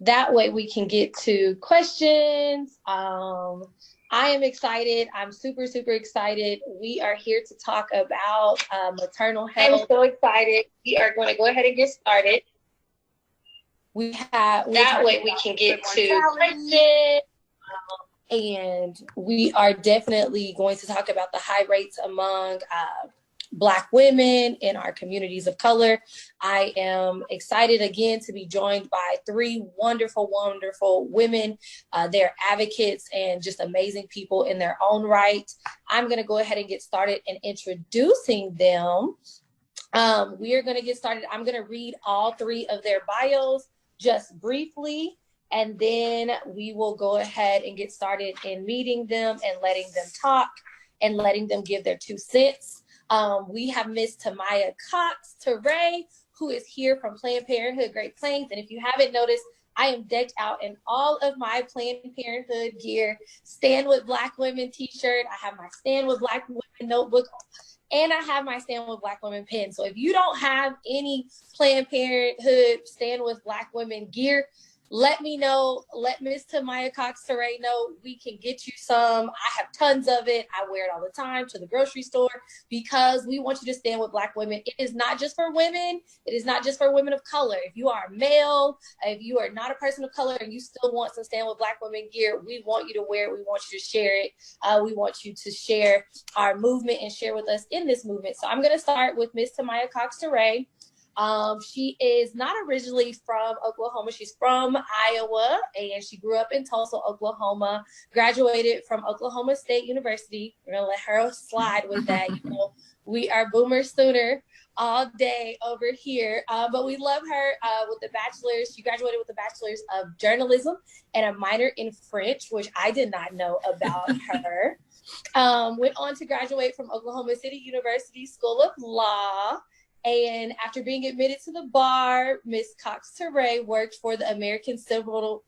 That way we can get to questions. I am excited. I'm super, super excited. We are here to talk about maternal health. I'm so excited. We are going to go ahead and get started. That way we can get to questions. And we are definitely going to talk about the high rates among Black women in our communities of color. I am excited again to be joined by three wonderful, wonderful women. They're advocates and just amazing people in their own right. I'm going to go ahead and get started in introducing them. We are going to get started. I'm going to read all three of their bios just briefly, and then we will go ahead and get started in meeting them and letting them talk and letting them give their 2 cents. We have Miss Tamaya Cox Teray, who is here from Planned Parenthood Great Plains. And if you haven't noticed, I am decked out in all of my Planned Parenthood gear. Stand with Black Women t-shirt. I have my Stand with Black Women notebook. And I have my Stand with Black Women pen. So if you don't have any Planned Parenthood Stand with Black Women gear, let me know. Let Miss Tamaya Cox Teray know. We can get you some. I have tons of it. I wear it all the time to the grocery store because we want you to stand with Black women. It is not just for women. It is not just for women of color. If you are a male, if you are not a person of color and you still want some Stand with Black Women gear, we want you to wear it. We want you to share it. We want you to share our movement and share with us in this movement. So I'm going to start with Miss Tamaya Cox Teray. She is not originally from Oklahoma. She's from Iowa, and she grew up in Tulsa, Oklahoma, graduated from Oklahoma State University. We're going to let her slide with that. You know, we are Boomer Sooner all day over here, but we love her with the bachelor's. She graduated with a bachelor's of journalism and a minor in French, which I did not know about her. Went on to graduate from Oklahoma City University School of Law. And after being admitted to the bar, Ms. Cox Teray worked for the American Civil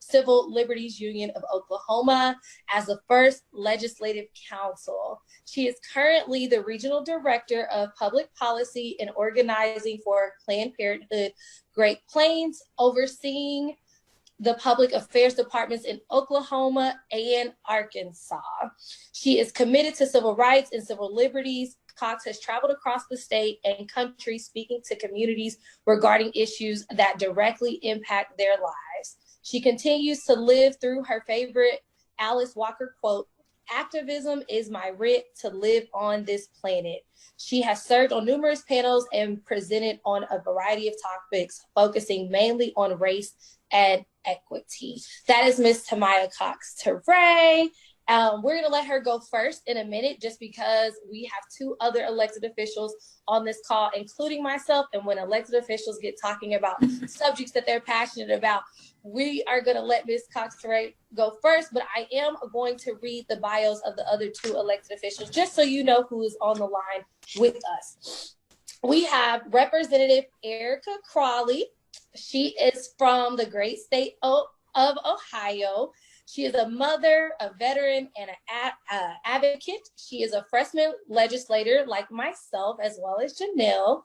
Liberties Union of Oklahoma as the first legislative counsel. She is currently the regional director of public policy and organizing for Planned Parenthood Great Plains, overseeing the public affairs departments in Oklahoma and Arkansas. She is committed to civil rights and civil liberties. Cox has traveled across the state and country speaking to communities regarding issues that directly impact their lives. She continues to live through her favorite Alice Walker quote, "Activism is my writ to live on this planet." She has served on numerous panels and presented on a variety of topics, focusing mainly on race and equity. That is Miss Tamaya Cox Teray. We're going to let her go first in a minute just because we have 2 other elected officials on this call, including myself. And when elected officials get talking about subjects that they're passionate about, we are going to let Ms. Cox Teray go first. But I am going to read the bios of the other 2 elected officials just so you know who is on the line with us. We have Representative Erica Crawley. She is from the great state of Ohio. She is a mother, a veteran, and an advocate. She is a freshman legislator like myself, as well as Janelle,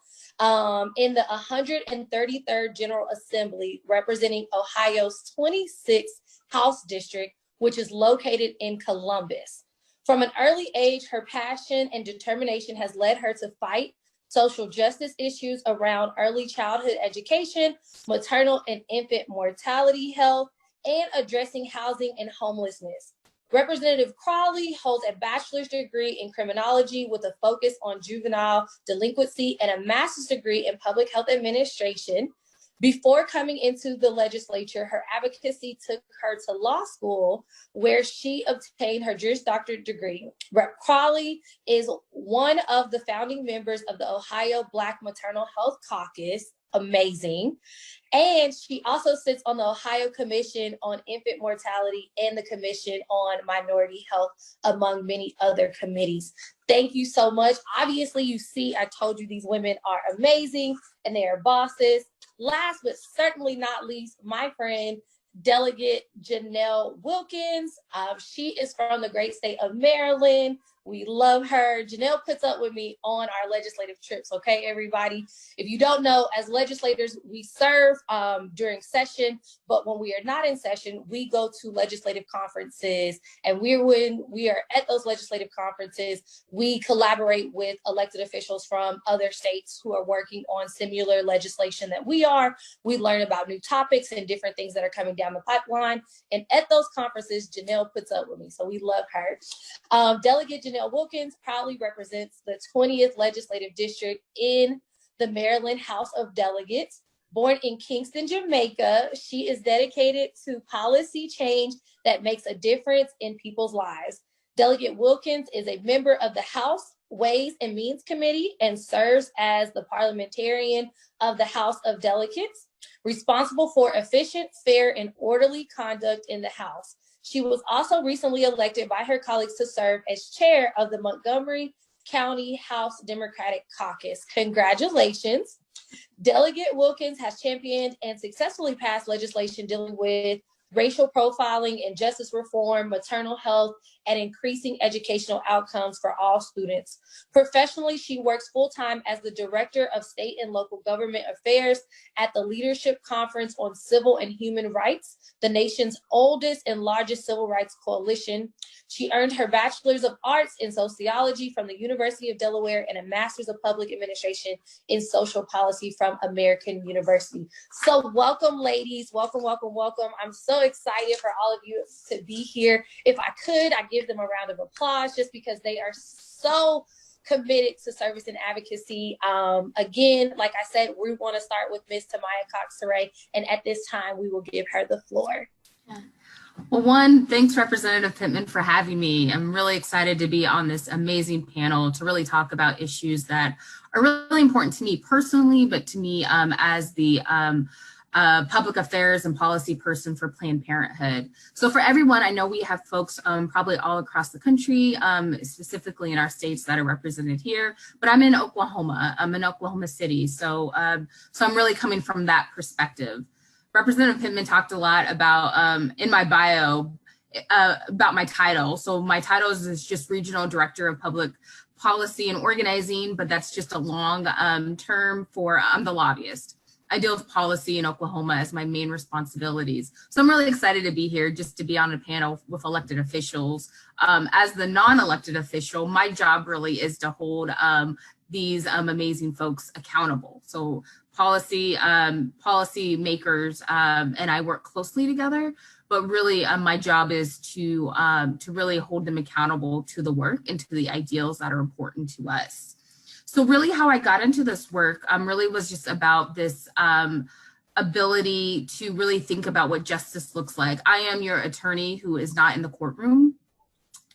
in the 133rd General Assembly, representing Ohio's 26th House District, which is located in Columbus. From an early age, her passion and determination has led her to fight social justice issues around early childhood education, maternal and infant mortality health, and addressing housing and homelessness. Representative Crawley holds a bachelor's degree in criminology with a focus on juvenile delinquency and a master's degree in public health administration. Before coming into the legislature, her advocacy took her to law school, where she obtained her Juris Doctor degree. Rep. Crawley is one of the founding members of the Ohio Black Maternal Health Caucus. Amazing. And she also sits on the Ohio Commission on Infant Mortality and the Commission on Minority Health, among many other committees. Thank you so much. Obviously, you see, I told you these women are amazing and they are bosses. Last but certainly not least, my friend, Delegate Janelle Wilkins. She is from the great state of Maryland, We love her. Janelle puts up with me on our legislative trips. Okay, everybody. If you don't know, as legislators, we serve during session, but when we are not in session, we go to legislative conferences. And when we are at those legislative conferences, we collaborate with elected officials from other states who are working on similar legislation that we are. We learn about new topics and different things that are coming down the pipeline. And at those conferences, Janelle puts up with me. So we love her. Delegate Janelle Wilkins proudly represents the 20th Legislative District in the Maryland House of Delegates. Born in Kingston, Jamaica, she is dedicated to policy change that makes a difference in people's lives. Delegate Wilkins is a member of the House Ways and Means Committee and serves as the parliamentarian of the House of Delegates, responsible for efficient, fair, and orderly conduct in the House. She was also recently elected by her colleagues to serve as chair of the Montgomery County House Democratic Caucus. Congratulations. Delegate Wilkins has championed and successfully passed legislation dealing with racial profiling and justice reform, maternal health, and increasing educational outcomes for all students. Professionally, she works full-time as the Director of State and Local Government Affairs at the Leadership Conference on Civil and Human Rights, the nation's oldest and largest civil rights coalition. She earned her Bachelor's of Arts in Sociology from the University of Delaware and a Master's of Public Administration in Social Policy from American University. So welcome, ladies. Welcome, welcome, welcome. I'm so excited for all of you to be here. If I could, I'd give them a round of applause just because they are so committed to service and advocacy. Again, like I said, we want to start with Ms. Tamaya Cox-Saray, and at this time, we will give her the floor. Yeah. Well, one, thanks Representative Pittman for having me. I'm really excited to be on this amazing panel to really talk about issues that are really important to me personally, but to me as the public affairs and policy person for Planned Parenthood. So for everyone, I know we have folks probably all across the country, specifically in our states that are represented here, but I'm in Oklahoma. I'm in Oklahoma City. So I'm really coming from that perspective. Representative Pittman talked a lot about, in my bio, about my title. So my title is just Regional Director of Public Policy and Organizing, but that's just a long term for, I'm the lobbyist. I deal with policy in Oklahoma as my main responsibilities. So I'm really excited to be here just to be on a panel with elected officials. As the non-elected official, my job really is to hold these amazing folks accountable. So policy makers and I work closely together, but really my job is to really hold them accountable to the work and to the ideals that are important to us. So really how I got into this work really was just about this ability to really think about what justice looks like. I am your attorney who is not in the courtroom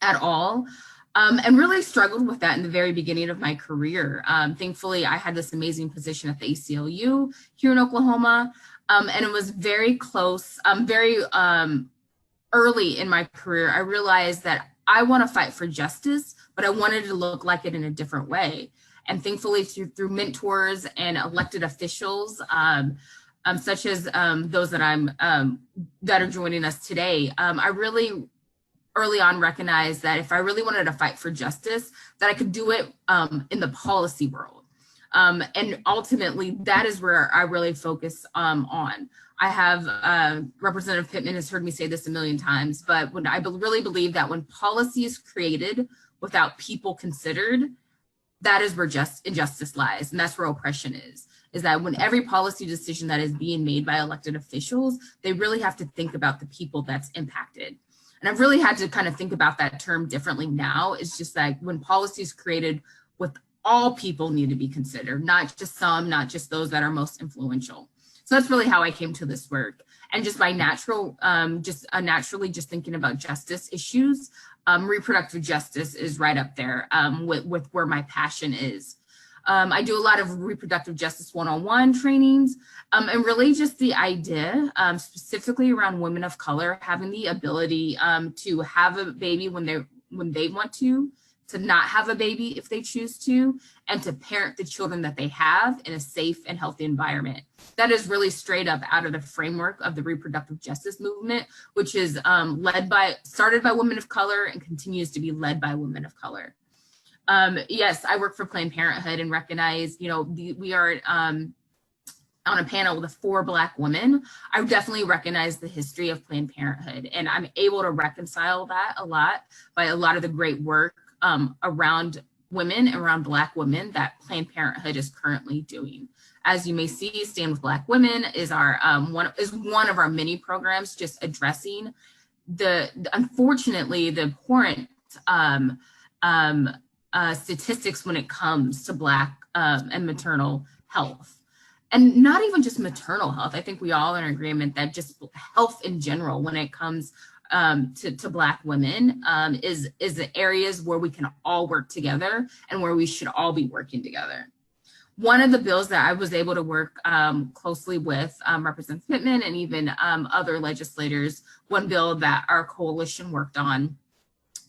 at all. And really struggled with that in the very beginning of my career. Thankfully, I had this amazing position at the ACLU here in Oklahoma, and it was very close, very early in my career. I realized that I want to fight for justice, but I wanted to look like it in a different way. And thankfully, through mentors and elected officials, such as those that that are joining us today, I really early on recognized that if I really wanted to fight for justice, that I could do it in the policy world. And ultimately, that is where I really focus on. I have, Representative Pittman has heard me say this a million times, but when I really believe that when policy is created without people considered, that is where injustice lies. And that's where oppression is that when every policy decision that is being made by elected officials, they really have to think about the people that's impacted. And I've really had to kind of think about that term differently now. It's just like when policy is created with all people need to be considered, not just some, not just those that are most influential. So that's really how I came to this work. And just by naturally just thinking about justice issues, reproductive justice is right up there with where my passion is. I do a lot of reproductive justice one-on-one trainings, and really just the idea, specifically around women of color, having the ability to have a baby when they want to not have a baby if they choose to, and to parent the children that they have in a safe and healthy environment. That is really straight up out of the framework of the reproductive justice movement, which is started by women of color and continues to be led by women of color. Yes, I work for Planned Parenthood and recognize, we are on a panel with 4 Black women. I definitely recognize the history of Planned Parenthood, and I'm able to reconcile that a lot by a lot of the great work around women, around Black women that Planned Parenthood is currently doing. As you may see, Stand with Black Women is our one of our many programs just addressing unfortunately the abhorrent statistics when it comes to Black and maternal health. And not even just maternal health. I think we all are in agreement that just health in general, when it comes to Black women, is the areas where we can all work together and where we should all be working together. One of the bills that I was able to work closely with Representative Pittman and even other legislators, one bill that our coalition worked on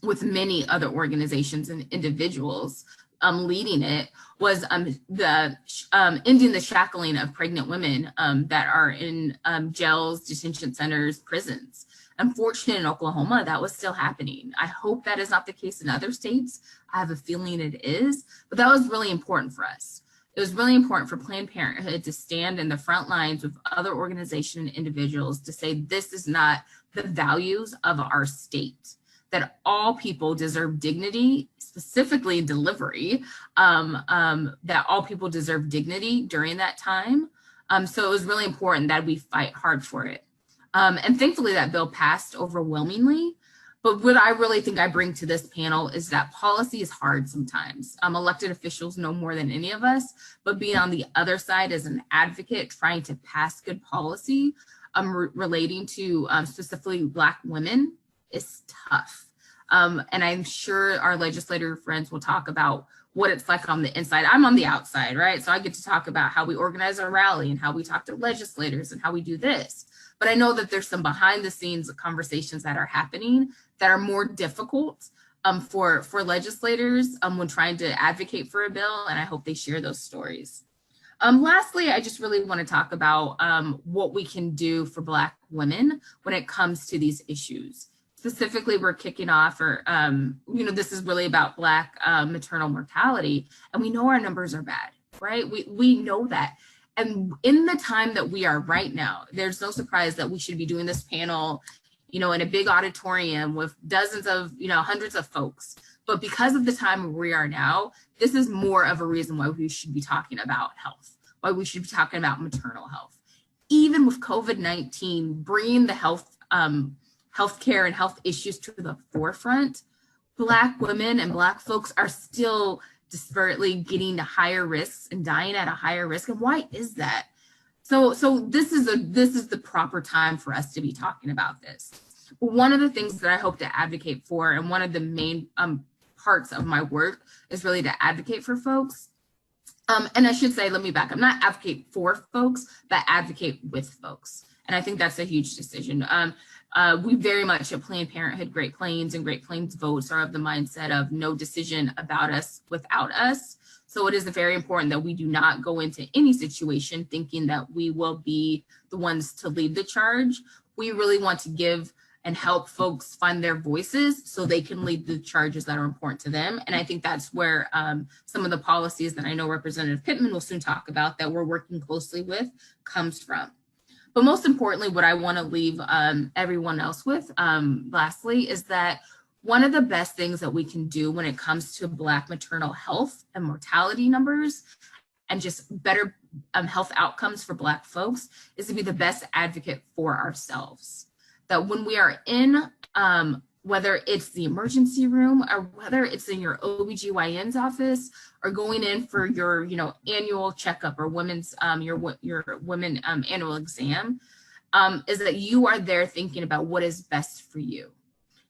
with many other organizations and individuals leading it, was ending the shackling of pregnant women that are in jails, detention centers, prisons. Unfortunately, in Oklahoma, that was still happening. I hope that is not the case in other states. I have a feeling it is, but that was really important for us. It was really important for Planned Parenthood to stand in the front lines with other organizations and individuals to say this is not the values of our state, that all people deserve dignity, specifically delivery, that all people deserve dignity during that time. So it was really important that we fight hard for it. And thankfully that bill passed overwhelmingly. But what I really think I bring to this panel is that policy is hard sometimes. Elected officials know more than any of us, but being on the other side as an advocate, trying to pass good policy relating to specifically Black women is tough. And I'm sure our legislator friends will talk about what it's like on the inside. I'm on the outside, right? So I get to talk about how we organize our rally and how we talk to legislators and how we do this. But I know that there's some behind the scenes conversations that are happening that are more difficult for legislators when trying to advocate for a bill. And I hope they share those stories. Lastly, I just really want to talk about what we can do for Black women when it comes to these issues. Specifically, we're kicking off, this is really about Black maternal mortality, and we know our numbers are bad, right? We know that. And in the time that we are right now, there's no surprise that we should be doing this panel, in a big auditorium with dozens of, hundreds of folks. But because of the time where we are now, this is more of a reason why we should be talking about health, why we should be talking about maternal health. Even with COVID-19 bringing the healthcare and health issues to the forefront, Black women and Black folks are still disparately getting to higher risks and dying at a higher risk. And why is that? So this is the proper time for us to be talking about this. One of the things that I hope to advocate for, and one of the main parts of my work, is really to advocate for folks. And I should say, let me back up, not advocate for folks, but advocate with folks. And I think that's a huge decision. We very much at Planned Parenthood Great Plains and Great Plains Votes are of the mindset of no decision about us without us. So it is very important that we do not go into any situation thinking that we will be the ones to lead the charge. We really want to give and help folks find their voices so they can lead the charges that are important to them. And I think that's where some of the policies that I know Representative Pittman will soon talk about that we're working closely with comes from. But most importantly, what I want to leave everyone else with, lastly, is that one of the best things that we can do when it comes to Black maternal health and mortality numbers and just better health outcomes for Black folks is to be the best advocate for ourselves. That when we are in, whether it's the emergency room or whether it's in your OBGYN's office or going in for your, annual checkup or women's, your women annual exam, is that you are there thinking about what is best for you.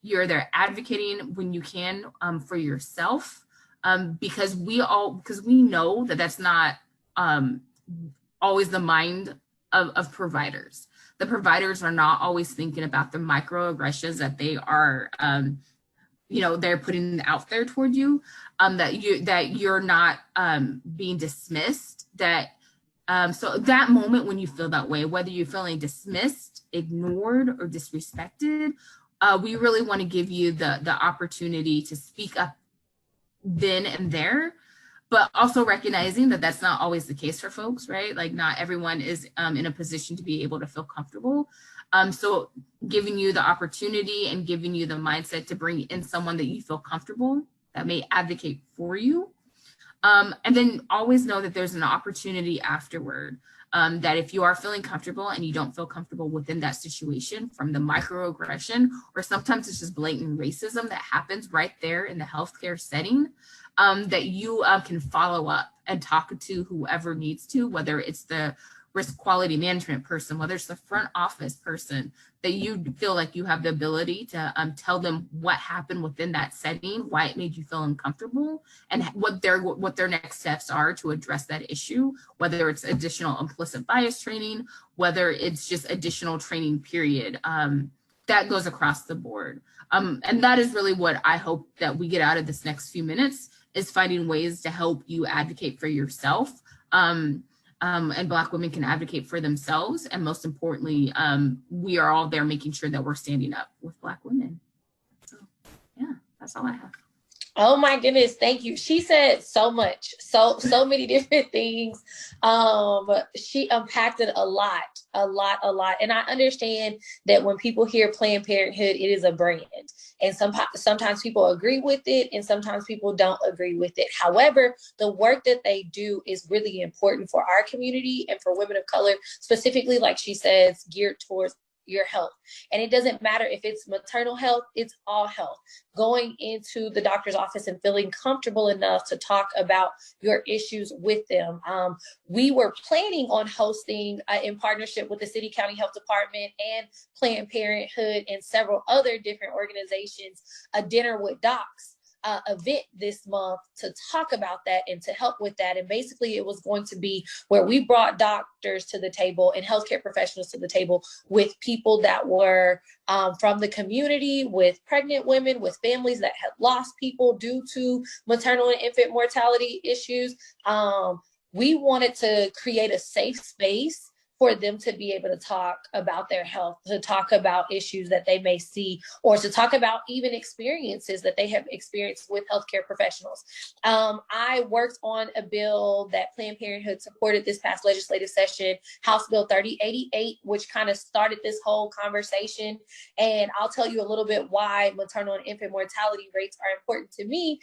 You're there advocating when you can for yourself, because we know that that's not always the mind of providers. The providers are not always thinking about the microaggressions that they are, they're putting out there toward you, that you're not being dismissed. So that moment when you feel that way, whether you're feeling dismissed, ignored, or disrespected, we really want to give you the opportunity to speak up then and there, but also recognizing that that's not always the case for folks, right? Like not everyone is in a position to be able to feel comfortable. So giving you the opportunity and giving you the mindset to bring in someone that you feel comfortable, that may advocate for you. And then always know that there's an opportunity afterward, that if you are feeling comfortable and you don't feel comfortable within that situation, from the microaggression, or sometimes it's just blatant racism that happens right there in the healthcare setting, that you can follow up and talk to whoever needs to, whether it's the risk quality management person, whether it's the front office person, that you feel like you have the ability to tell them what happened within that setting, why it made you feel uncomfortable, and what their next steps are to address that issue, whether it's additional implicit bias training, whether it's just additional training period. That goes across the board. And that is really what I hope that we get out of this next few minutes, is finding ways to help you advocate for yourself. And Black women can advocate for themselves. And most importantly, we are all there making sure that we're standing up with Black women. So yeah, that's all I have. Oh my goodness, thank you. She said so much, so many different things. She unpacked it a lot. And I understand that when people hear Planned Parenthood, it is a brand. And sometimes people agree with it and sometimes people don't agree with it. However, the work that they do is really important for our community and for women of color, specifically, like she says, geared towards your health. And it doesn't matter if it's maternal health, it's all health. Going into the doctor's office and feeling comfortable enough to talk about your issues with them. We were planning on hosting, in partnership with the City County Health Department and Planned Parenthood and several other different organizations, a dinner with docs event this month to talk about that and to help with that. And basically it was going to be where we brought doctors to the table and healthcare professionals to the table with people that were from the community, with pregnant women, with families that had lost people due to maternal and infant mortality issues. We wanted to create a safe space for them to be able to talk about their health, to talk about issues that they may see, or to talk about even experiences that they have experienced with healthcare professionals. I worked on a bill that Planned Parenthood supported this past legislative session, House Bill 3088, which kind of started this whole conversation. And I'll tell you a little bit why maternal and infant mortality rates are important to me.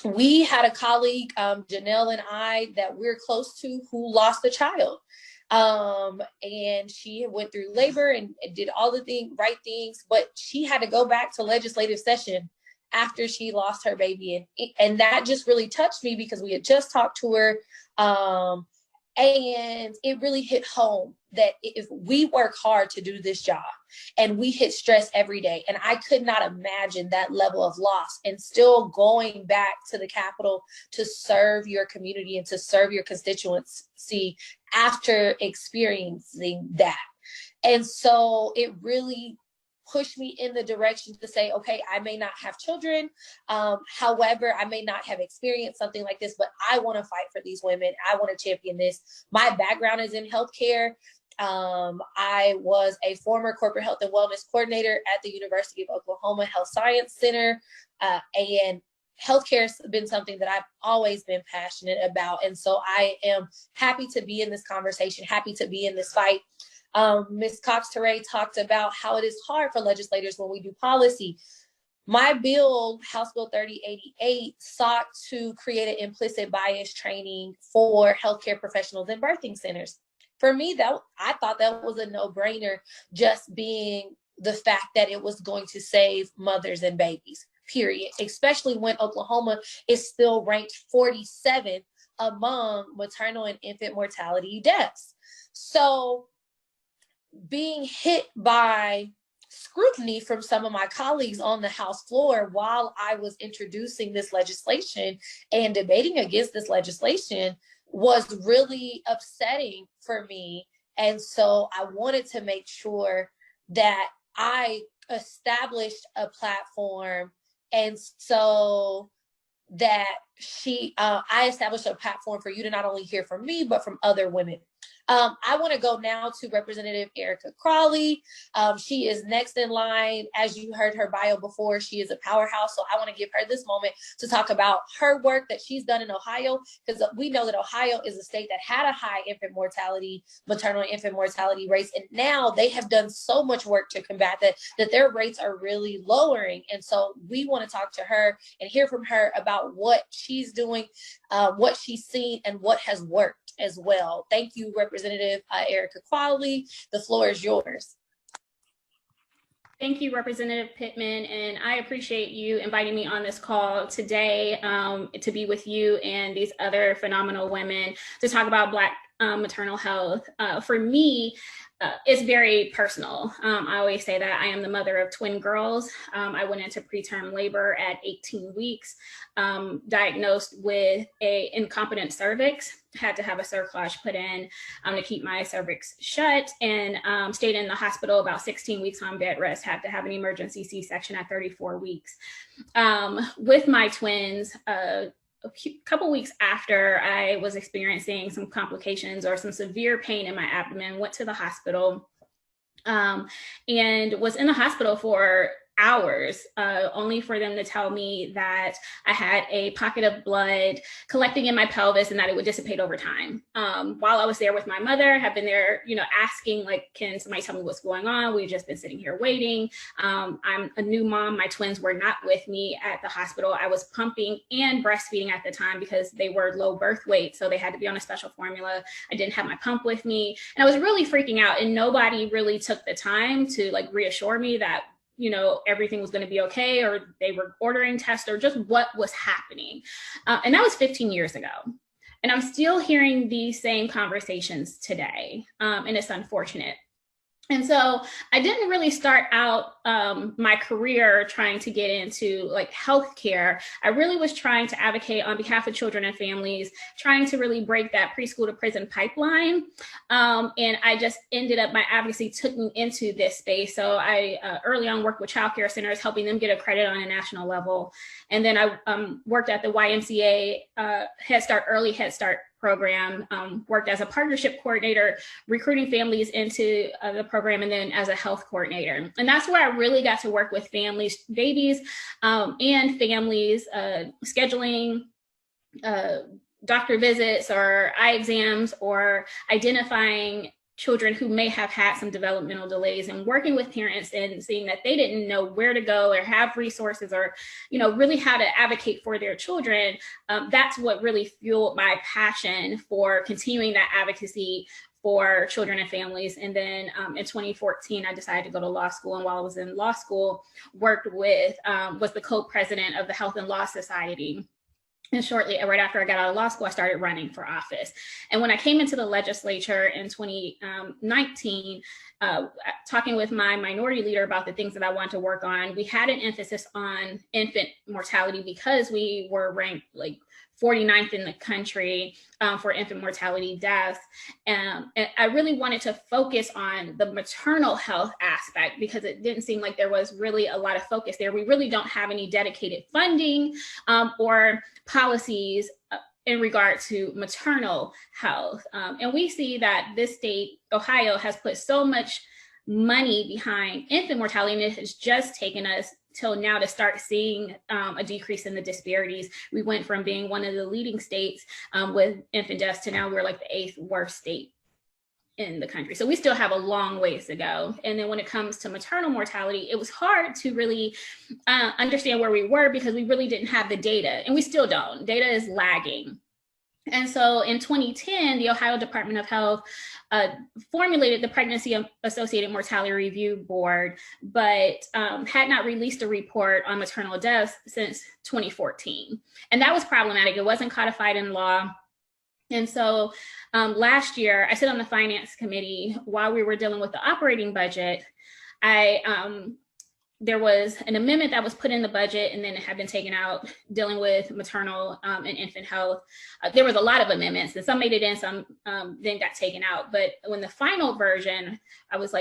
We had a colleague, Janelle and I, that we're close to, who lost a child. And she went through labor and did all the right things, but she had to go back to legislative session after she lost her baby. And that just really touched me because we had just talked to her. And it really hit home that if we work hard to do this job and we hit stress every day, and I could not imagine that level of loss and still going back to the Capitol to serve your community and to serve your constituency after experiencing that. And so it really pushed me in the direction to say, okay, I may not have children. However, I may not have experienced something like this, but I want to fight for these women. I want to champion this. My background is in healthcare. I was a former corporate health and wellness coordinator at the University of Oklahoma Health Science Center. And healthcare has been something that I've always been passionate about. And so I am happy to be in this conversation, happy to be in this fight. Ms. Cox-Teray talked about how it is hard for legislators when we do policy. My bill, House Bill 3088, sought to create an implicit bias training for healthcare professionals in birthing centers. For me, I thought that was a no-brainer, just being the fact that it was going to save mothers and babies, period, especially when Oklahoma is still ranked 47th among maternal and infant mortality deaths. So being hit by scrutiny from some of my colleagues on the House floor while I was introducing this legislation and debating against this legislation was really upsetting for me. And so I wanted to make sure that I established a platform and so that I established a platform for you to not only hear from me, but from other women. I want to go now to Representative Erica Crawley. She is next in line. As you heard her bio before, she is a powerhouse. So I want to give her this moment to talk about her work that she's done in Ohio, because we know that Ohio is a state that had a high infant mortality, maternal and infant mortality rates. And now they have done so much work to combat that their rates are really lowering. And so we want to talk to her and hear from her about what she's doing, what she's seen, and what has worked as well. Thank you, Representative Erica Crawley. The floor is yours. Thank you, Representative Pittman, and I appreciate you inviting me on this call today to be with you and these other phenomenal women to talk about Black maternal health. For me, it's very personal. I always say that I am the mother of twin girls. I went into preterm labor at 18 weeks, diagnosed with an incompetent cervix, had to have a cerclage put in to keep my cervix shut, and stayed in the hospital about 16 weeks on bed rest, had to have an emergency C-section at 34 weeks. With my twins, a couple weeks after I was experiencing some complications or some severe pain in my abdomen, went to the hospital and was in the hospital for hours, only for them to tell me that I had a pocket of blood collecting in my pelvis and that it would dissipate over time. While I was there with my mother, have been there, asking, like, can somebody tell me what's going on? We've just been sitting here waiting. I'm a new mom. My twins were not with me at the hospital. I was pumping and breastfeeding at the time because they were low birth weight, so they had to be on a special formula. I didn't have my pump with me, and I was really freaking out, and nobody really took the time to reassure me that everything was going to be okay, or they were ordering tests, or just what was happening. And that was 15 years ago. And I'm still hearing these same conversations today. And it's unfortunate. And so I didn't really start out my career trying to get into healthcare. I really was trying to advocate on behalf of children and families, trying to really break that preschool to prison pipeline. And I just ended up, my advocacy took me into this space. So I early on worked with childcare centers, helping them get a credit on a national level. And then I worked at the YMCA Head Start, Early Head Start program, worked as a partnership coordinator, recruiting families into the program, and then as a health coordinator. And that's where I really got to work with families, babies, and families, scheduling doctor visits or eye exams, or identifying children who may have had some developmental delays, and working with parents and seeing that they didn't know where to go or have resources, or really how to advocate for their children. That's what really fueled my passion for continuing that advocacy for children and families. And then in 2014, I decided to go to law school. And while I was in law school, worked with, was the co-president of the Health and Law Society. And shortly, right after I got out of law school, I started running for office. And when I came into the legislature in 2019, talking with my minority leader about the things that I wanted to work on, we had an emphasis on infant mortality because we were ranked 49th in the country for infant mortality deaths. And I really wanted to focus on the maternal health aspect because it didn't seem like there was really a lot of focus there. We really don't have any dedicated funding or policies in regard to maternal health. And we see that this state, Ohio, has put so much money behind infant mortality, and it has just taken us till now to start seeing a decrease in the disparities. We went from being one of the leading states with infant deaths to now we're the 8th worst state in the country. So we still have a long ways to go. And then when it comes to maternal mortality, it was hard to really understand where we were because we really didn't have the data, and we still don't. Data is lagging. And so in 2010, the Ohio Department of Health formulated the Pregnancy Associated Mortality Review Board, but had not released a report on maternal deaths since 2014. And that was problematic. It wasn't codified in law. And so last year, I sit on the finance committee while we were dealing with the operating budget. There was an amendment that was put in the budget and then it had been taken out dealing with maternal and infant health. There was a lot of amendments, and some made it in, some then got taken out. But when the final version, I was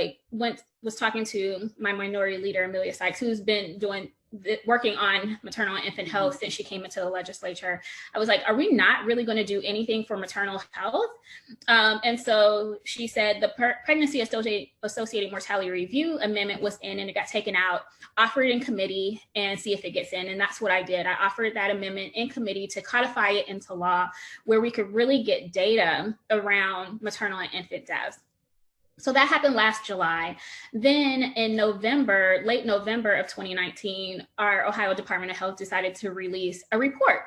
talking to my minority leader, Amelia Sykes, who's been doing working on maternal and infant health since she came into the legislature, I was like, are we not really going to do anything for maternal health? And so she said the pregnancy associated mortality review amendment was in and it got taken out, offer it in committee and see if it gets in. And that's what I did. I offered that amendment in committee to codify it into law where we could really get data around maternal and infant deaths. So that happened last July. Then in November, late November of 2019, our Ohio Department of Health decided to release a report.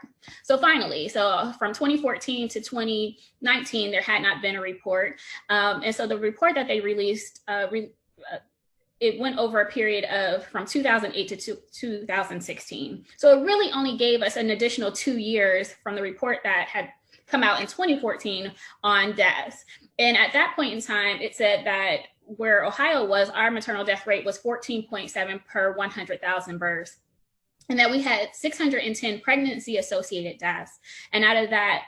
So finally, so from 2014 to 2019, there had not been a report. And so the report that they released, it went over a period of from 2008 to 2016. So it really only gave us an additional 2 years from the report that had come out in 2014 on deaths. And at that point in time, it said that where Ohio was, our maternal death rate was 14.7 per 100,000 births, and that we had 610 pregnancy-associated deaths. And out of that,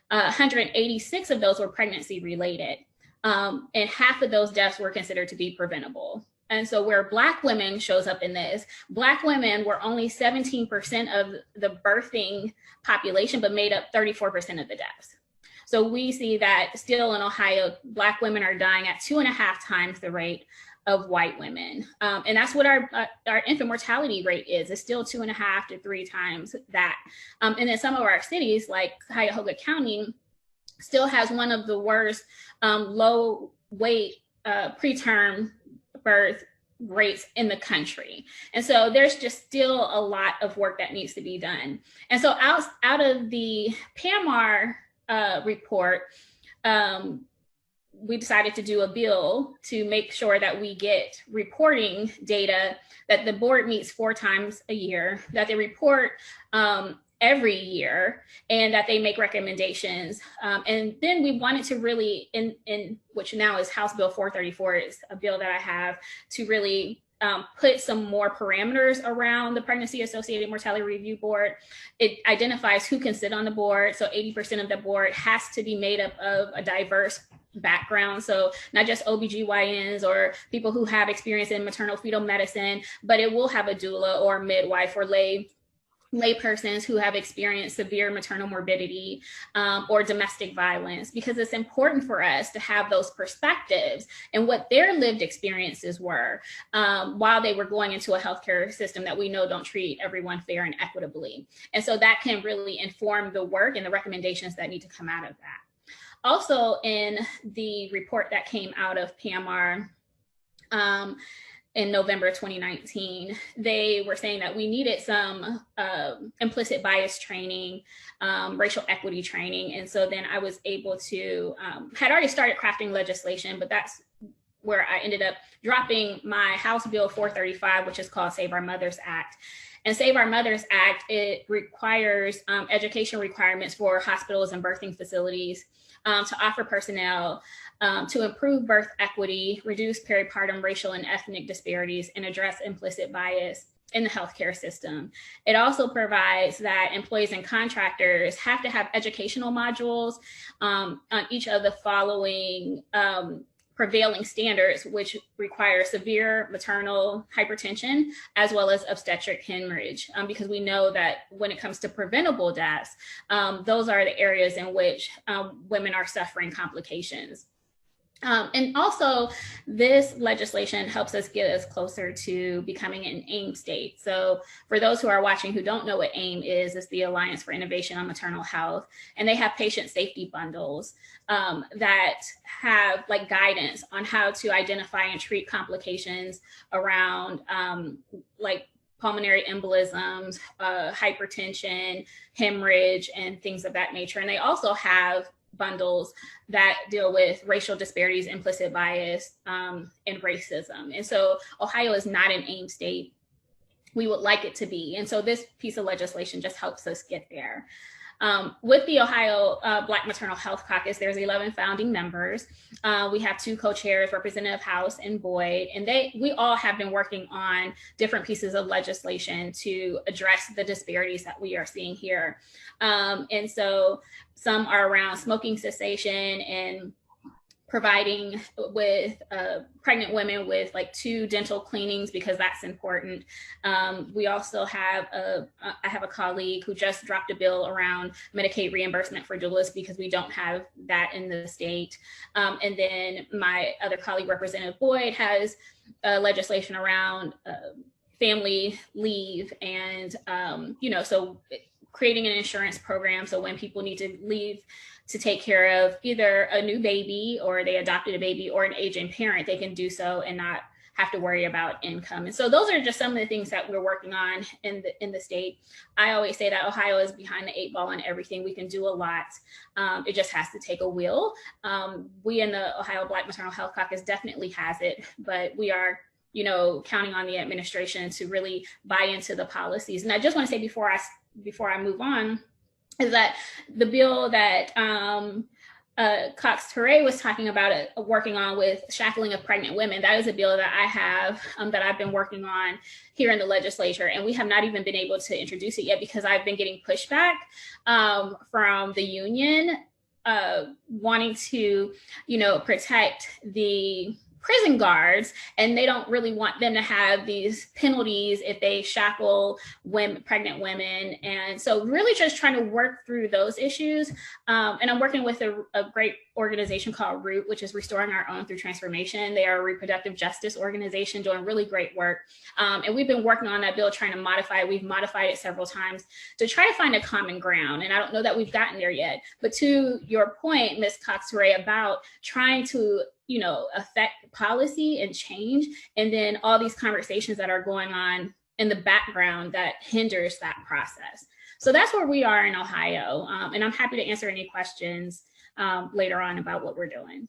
186 of those were pregnancy related. And half of those deaths were considered to be preventable. And so where Black women shows up in this, Black women were only 17% of the birthing population, but made up 34% of the deaths. So we see that still in Ohio, Black women are dying at 2.5 times the rate of white women. And that's what our infant mortality rate is. It's still 2.5 to 3 times that. And then some of our cities like Cuyahoga County still has one of the worst low weight preterm birth rates in the country. And so there's just still a lot of work that needs to be done. And so out of the PAMR report, we decided to do a bill to make sure that we get reporting data, that the board meets 4 times a year, that they report every year, and that they make recommendations. And then we wanted to really, in which now is House Bill 434, is a bill that I have to really put some more parameters around the Pregnancy Associated Mortality Review Board. It identifies who can sit on the board. So 80% of the board has to be made up of a diverse background. So not just OBGYNs or people who have experience in maternal fetal medicine, but it will have a doula or midwife or lay persons who have experienced severe maternal morbidity or domestic violence, because it's important for us to have those perspectives and what their lived experiences were while they were going into a healthcare system that we know don't treat everyone fair and equitably. And so that can really inform the work and the recommendations that need to come out of that. Also, in the report that came out of PAMR, in November 2019, they were saying that we needed some implicit bias training, racial equity training. And so then I was able to, had already started crafting legislation, but that's where I ended up dropping my House Bill 435, which is called Save Our Mothers Act. And Save Our Mothers Act, it requires education requirements for hospitals and birthing facilities to offer personnel to improve birth equity, reduce peripartum racial and ethnic disparities, and address implicit bias in the healthcare system. It also provides that employees and contractors have to have educational modules on each of the following prevailing standards, which require severe maternal hypertension, as well as obstetric hemorrhage, because we know that when it comes to preventable deaths, those are the areas in which women are suffering complications. And also, this legislation helps us get us closer to becoming an AIM state. So for those who are watching who don't know what AIM is, it's the Alliance for Innovation on Maternal Health. And they have patient safety bundles that have like guidance on how to identify and treat complications around like pulmonary embolisms, hypertension, hemorrhage, and things of that nature. And they also have bundles that deal with racial disparities, implicit bias, and racism. And so Ohio is not an AIM state. We would like it to be. And so this piece of legislation just helps us get there. With the Ohio Black Maternal Health Caucus, there's 11 founding members. We have 2 co-chairs, Representative House and Boyd, and we all have been working on different pieces of legislation to address the disparities that we are seeing here. And so some are around smoking cessation and providing with pregnant women with like 2 dental cleanings, because that's important. We also have I have a colleague who just dropped a bill around Medicaid reimbursement for doulas, because we don't have that in the state. And then my other colleague, Representative Boyd, has legislation around family leave, and so creating an insurance program, so when people need to leave to take care of either a new baby, or they adopted a baby, or an aging parent, they can do so and not have to worry about income. And so those are just some of the things that we're working on in the state. I always say that Ohio is behind the 8 ball on everything. We can do a lot. It just has to take a will. We in the Ohio Black Maternal Health Caucus definitely has it, but we are counting on the administration to really buy into the policies. And I just want to say before I move on, is that the bill that Cox Toure was talking about working on with shackling of pregnant women, that is a bill that I have, that I've been working on here in the legislature, and we have not even been able to introduce it yet, because I've been getting pushback from the union wanting to, protect the prison guards, and they don't really want them to have these penalties if they shackle pregnant women. And so really just trying to work through those issues. And I'm working with a great organization called ROOT, which is Restoring Our Own Through Transformation. They are a reproductive justice organization doing really great work. And we've been working on that bill, trying to modify it. We've modified it several times to try to find a common ground. And I don't know that we've gotten there yet. But to your point, Ms. Cox Toure, about trying to affect policy and change, and then all these conversations that are going on in the background that hinders that process. So that's where we are in Ohio. And I'm happy to answer any questions later on about what we're doing.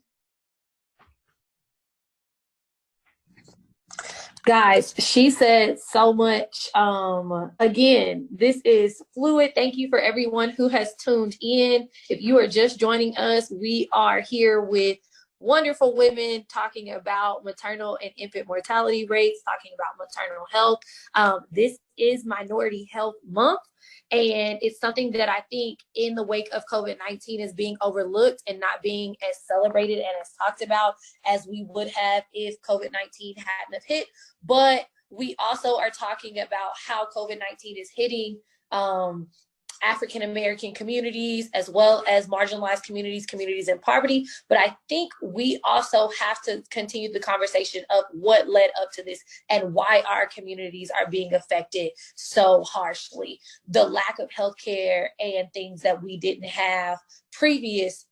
Guys, she said so much. Again, this is fluid. Thank you for everyone who has tuned in. If you are just joining us, we are here with wonderful women talking about maternal and infant mortality rates, talking about maternal health. This is Minority Health Month, and it's something that I think in the wake of COVID-19 is being overlooked and not being as celebrated and as talked about as we would have if COVID-19 hadn't have hit. But we also are talking about how COVID-19 is hitting African-American communities, as well as marginalized communities in poverty. But I think we also have to continue the conversation of what led up to this and why our communities are being affected so harshly. The lack of healthcare and things that we didn't have previously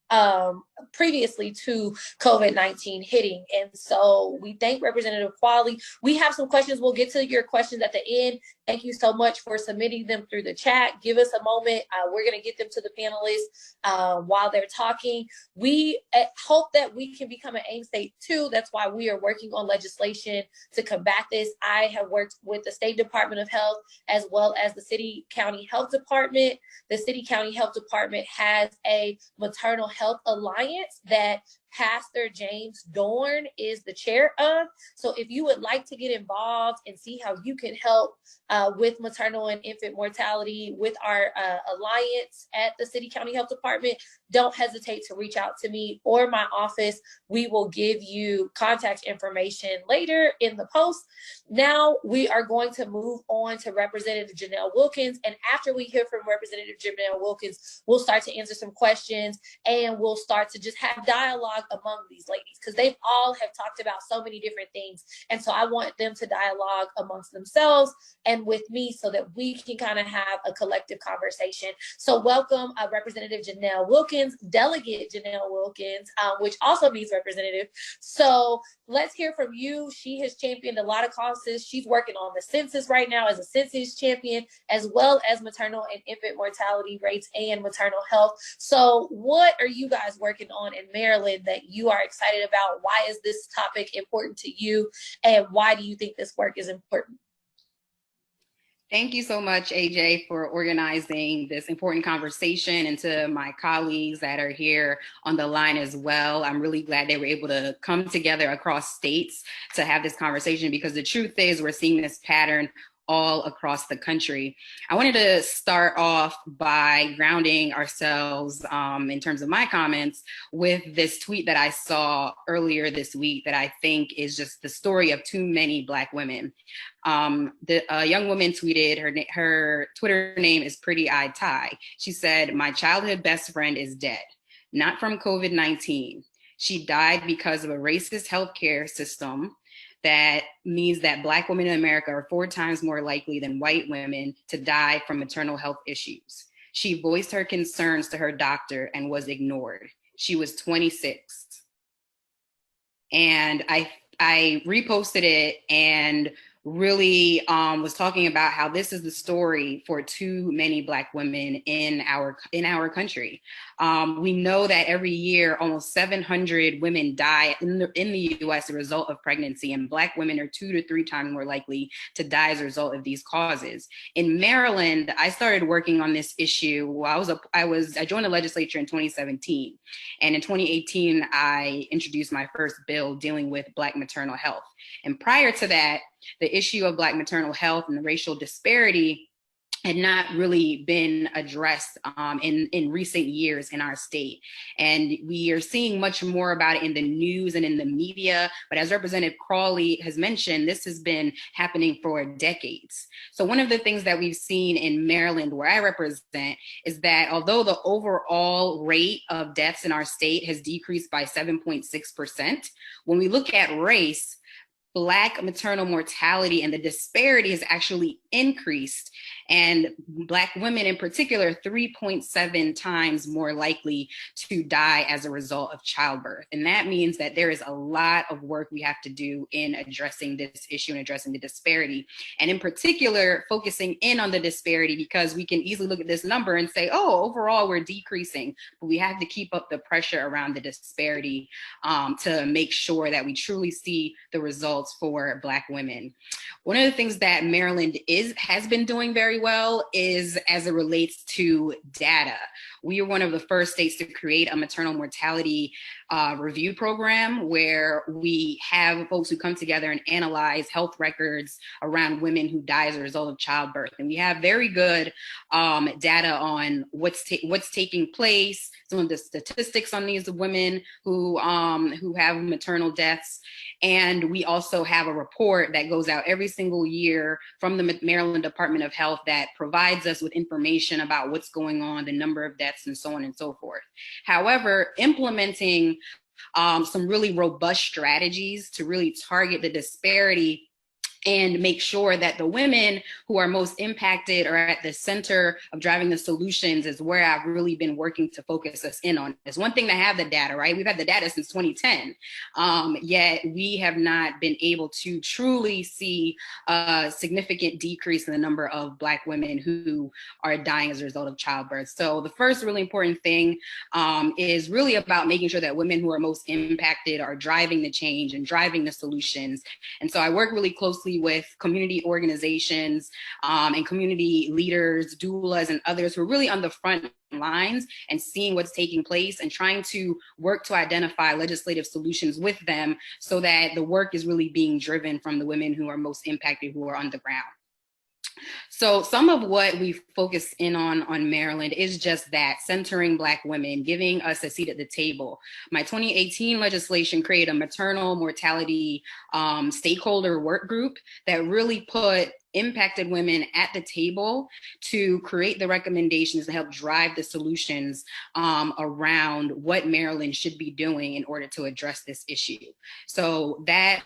to COVID-19 hitting. And so we thank Representative Qualley. We have some questions. We'll get to your questions at the end. Thank you so much for submitting them through the chat. Give us a moment. We're going to get them to the panelists while they're talking. We hope that we can become an AIM state too. That's why we are working on legislation to combat this. I have worked with the State Department of Health as well as the City County Health Department. The City County Health Department has a maternal health alliance that Pastor James Dorn is the chair of. So if you would like to get involved and see how you can help with maternal and infant mortality with our alliance at the City County Health Department, don't hesitate to reach out to me or my office. We will give you contact information later in the post. Now we are going to move on to Representative Janelle Wilkins. And after we hear from Representative Janelle Wilkins, we'll start to answer some questions and we'll start to just have dialogue among these ladies, because they've all have talked about so many different things. And so I want them to dialogue amongst themselves and with me so that we can kind of have a collective conversation. So welcome Representative Janelle Wilkins, Delegate Janelle Wilkins, which also means representative. So let's hear from you. She has championed a lot of causes. She's working on the census right now as a census champion, as well as maternal and infant mortality rates and maternal health. So what are you guys working on in Maryland that you are excited about? Why is this topic important to you? And why do you think this work is important? Thank you so much, AJ, for organizing this important conversation, and to my colleagues that are here on the line as well. I'm really glad they were able to come together across states to have this conversation, because the truth is we're seeing this pattern all across the country. I wanted to start off by grounding ourselves in terms of my comments with this tweet that I saw earlier this week that I think is just the story of too many Black women. A young woman tweeted, her Twitter name is Pretty Eyed Tie. She said, "My childhood best friend is dead, not from COVID-19. She died because of a racist healthcare system that means that Black women in America are 4 times more likely than white women to die from maternal health issues. She voiced her concerns to her doctor and was ignored. She was 26. And I reposted it and really was talking about how this is the story for too many Black women in our country. We know that every year almost 700 women die in the U.S. as a result of pregnancy, and Black women are 2 to 3 times more likely to die as a result of these causes. In Maryland, I started working on this issue. I joined the legislature in 2017, and in 2018, I introduced my first bill dealing with Black maternal health. And prior to that, the issue of Black maternal health and the racial disparity had not really been addressed in recent years in our state. And we are seeing much more about it in the news and in the media. But as Representative Crawley has mentioned, this has been happening for decades. So one of the things that we've seen in Maryland, where I represent, is that although the overall rate of deaths in our state has decreased by 7.6%, when we look at race, Black maternal mortality and the disparity has actually increased, and Black women in particular 3.7 times more likely to die as a result of childbirth. And that means that there is a lot of work we have to do in addressing this issue and addressing the disparity, and in particular focusing in on the disparity, because we can easily look at this number and say, oh, overall we're decreasing, but we have to keep up the pressure around the disparity to make sure that we truly see the results for Black women. One of the things that Maryland has been doing very well is as it relates to data. We are one of the first states to create a maternal mortality review program where we have folks who come together and analyze health records around women who die as a result of childbirth. And we have very good data on what's taking place, some of the statistics on these women who have maternal deaths. And we also have a report that goes out every single year from the Maryland Department of Health that provides us with information about what's going on, the number of deaths, and so on and so forth. However, implementing some really robust strategies to really target the disparity and make sure that the women who are most impacted are at the center of driving the solutions is where I've really been working to focus us in on. It's one thing to have the data, right? We've had the data since 2010, yet we have not been able to truly see a significant decrease in the number of Black women who are dying as a result of childbirth. So the first really important thing is really about making sure that women who are most impacted are driving the change and driving the solutions. And so I work really closely with community organizations and community leaders, doulas, and others who are really on the front lines and seeing what's taking place and trying to work to identify legislative solutions with them so that the work is really being driven from the women who are most impacted, who are on the ground. So some of what we focus in on Maryland is just that, centering Black women, giving us a seat at the table. My 2018 legislation created a maternal mortality stakeholder work group that really put impacted women at the table to create the recommendations to help drive the solutions around what Maryland should be doing in order to address this issue. So that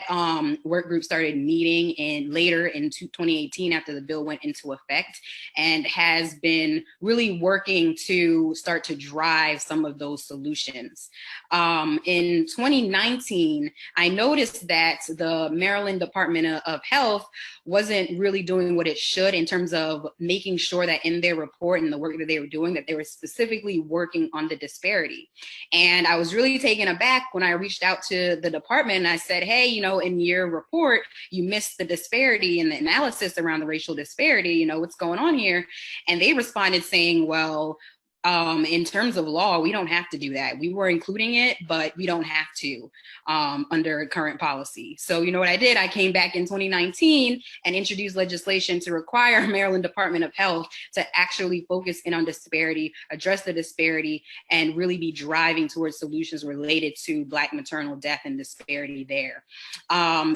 work group started meeting later in 2018 after the bill went into effect, and has been really working to start to drive some of those solutions. In 2019, I noticed that the Maryland Department of Health wasn't really doing what it should in terms of making sure that in their report and the work that they were doing, that they were specifically working on the disparity. And I was really taken aback when I reached out to the department and I said, hey, in your report, you missed the disparity and the analysis around the racial disparity, what's going on here? And they responded saying, well, In terms of law, we don't have to do that. We were including it, but we don't have to under current policy. So you know what I did? I came back in 2019 and introduced legislation to require Maryland Department of Health to actually focus in on disparity, address the disparity, and really be driving towards solutions related to Black maternal death and disparity there.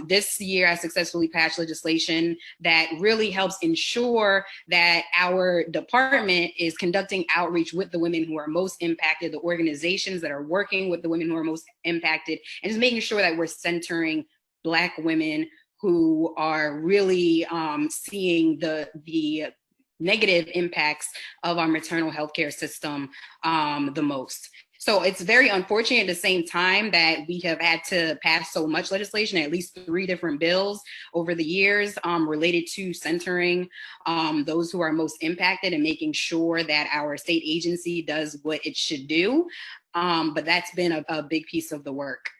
This year, I successfully passed legislation that really helps ensure that our department is conducting outreach with the women who are most impacted, the organizations that are working with the women who are most impacted, and just making sure that we're centering Black women who are really seeing the negative impacts of our maternal health care system the most. So it's very unfortunate at the same time that we have had to pass so much legislation, at least 3 different bills over the years related to centering those who are most impacted and making sure that our state agency does what it should do. But that's been a big piece of the work.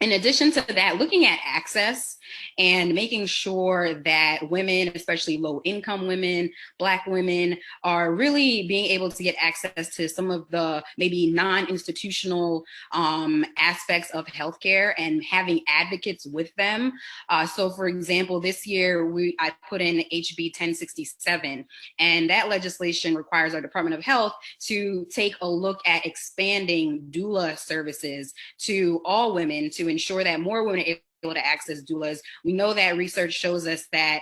In addition to that, looking at access and making sure that women, especially low-income women, Black women, are really being able to get access to some of the maybe non-institutional aspects of healthcare and having advocates with them. So for example, this year, I put in HB 1067, and that legislation requires our Department of Health to take a look at expanding doula services to all women to ensure that more women are able to access doulas. We know that research shows us that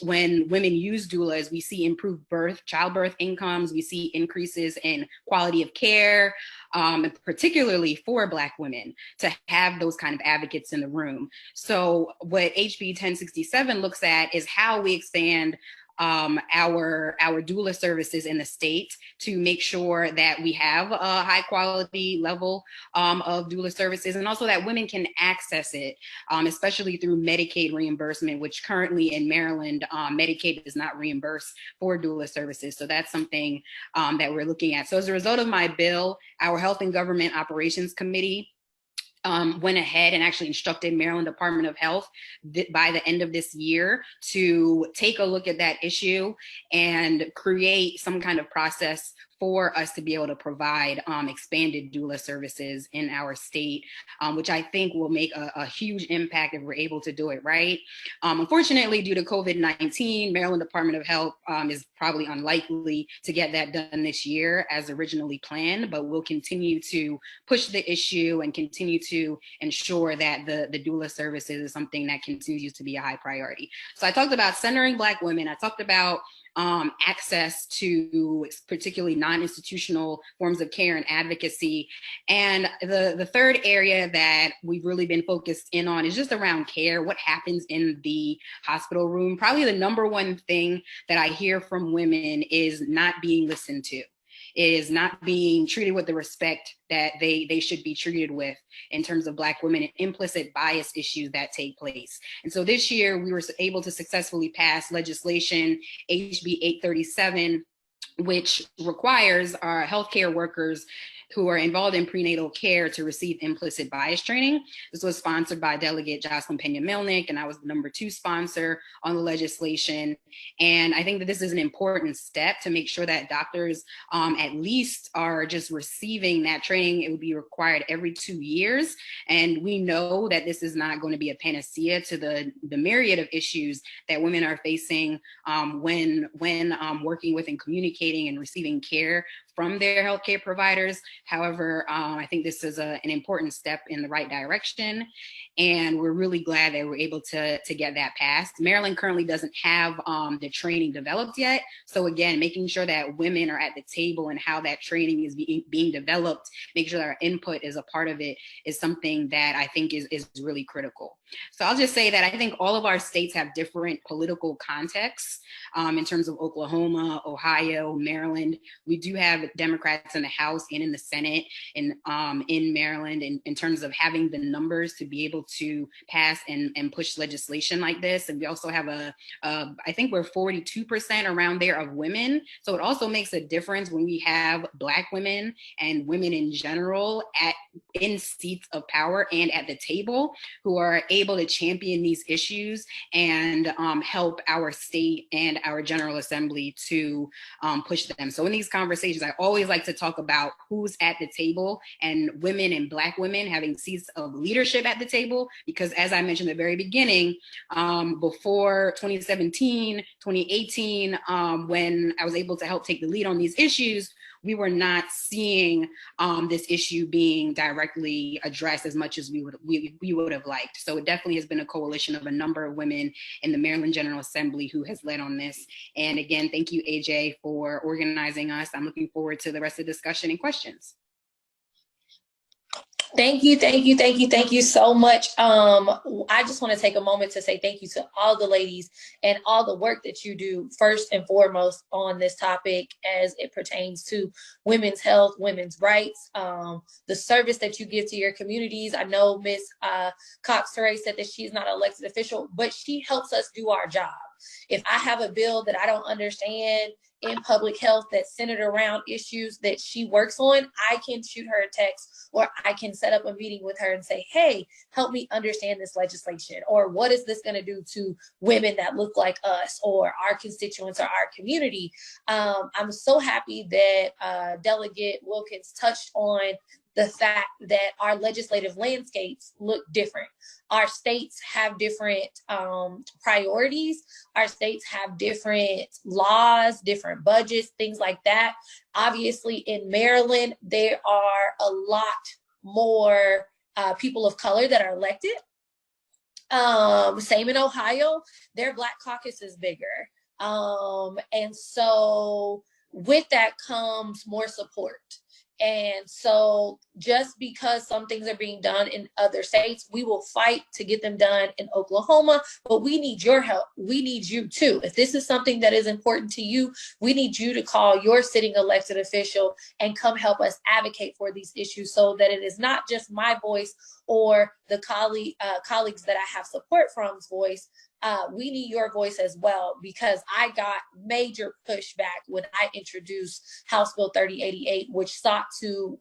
when women use doulas, we see improved childbirth incomes, we see increases in quality of care, and particularly for Black women to have those kind of advocates in the room. So what HB 1067 looks at is how we expand our doula services in the state to make sure that we have a high quality level of doula services, and also that women can access it, especially through Medicaid reimbursement, which currently in Maryland, Medicaid does not reimburse for doula services. So that's something that we're looking at. So as a result of my bill, our Health and Government Operations Committee went ahead and actually instructed Maryland Department of Health by the end of this year to take a look at that issue and create some kind of process for us to be able to provide expanded doula services in our state, which I think will make a huge impact if we're able to do it right. Unfortunately, due to COVID-19, Maryland Department of Health is probably unlikely to get that done this year as originally planned, but we'll continue to push the issue and continue to ensure that the doula services is something that continues to be a high priority. So I talked about centering Black women. I talked about access to particularly non-institutional forms of care and advocacy. And the third area that we've really been focused in on is just around care, what happens in the hospital room. Probably the number one thing that I hear from women is not being listened to, is not being treated with the respect that they should be treated with in terms of Black women and implicit bias issues that take place. And so this year we were able to successfully pass legislation, HB 837, which requires our healthcare workers who are involved in prenatal care to receive implicit bias training. This was sponsored by Delegate Jocelyn Pena-Milnick, and I was the number 2 sponsor on the legislation. And I think that this is an important step to make sure that doctors at least are just receiving that training. It would be required every 2 years. And we know that this is not going to be a panacea to the myriad of issues that women are facing when working with and communicating and receiving care from their healthcare providers. However, I think this is an important step in the right direction, and we're really glad that we're able to get that passed. Maryland currently doesn't have the training developed yet. So again, making sure that women are at the table and how that training is being developed, make sure that our input is a part of it, is something that I think is really critical. So I'll just say that I think all of our states have different political contexts in terms of Oklahoma, Ohio, Maryland. We do have Democrats in the House and in the Senate in Maryland in terms of having the numbers to be able to pass and push legislation like this. And we also have I think we're 42% around there of women. So it also makes a difference when we have Black women and women in general in seats of power and at the table who are able to champion these issues and help our state and our General Assembly to push them. So in these conversations, I always like to talk about who's at the table and women and Black women having seats of leadership at the table, because as I mentioned at the very beginning, before 2017, 2018, when I was able to help take the lead on these issues, we were not seeing this issue being directly addressed as much as we would have liked. So it definitely has been a coalition of a number of women in the Maryland General Assembly who has led on this. And again, thank you, AJ, for organizing us. I'm looking forward to the rest of the discussion and questions. Thank you so much. I just want to take a moment to say thank you to all the ladies and all the work that you do first and foremost on this topic as it pertains to women's health, women's rights, the service that you give to your communities. I know Ms. Cox-Teray said that she's not an elected official, but she helps us do our job. If I have a bill that I don't understand in public health that's centered around issues that she works on, I can shoot her a text, or I can set up a meeting with her and say, hey, help me understand this legislation, or what is this going to do to women that look like us or our constituents or our community. I'm so happy that Delegate Wilkins touched on the fact that our legislative landscapes look different. Our states have different priorities. Our states have different laws, different budgets, things like that. Obviously, in Maryland, there are a lot more people of color that are elected. Same in Ohio, their Black caucus is bigger. And so with that comes more support. And so just because some things are being done in other states, we will fight to get them done in Oklahoma, but we need your help. We need you too. If this is something that is important to you, we need you to call your sitting elected official and come help us advocate for these issues so that it is not just my voice or the colleagues that I have support from's voice. We need your voice as well, because I got major pushback when I introduced House Bill 3088, which sought to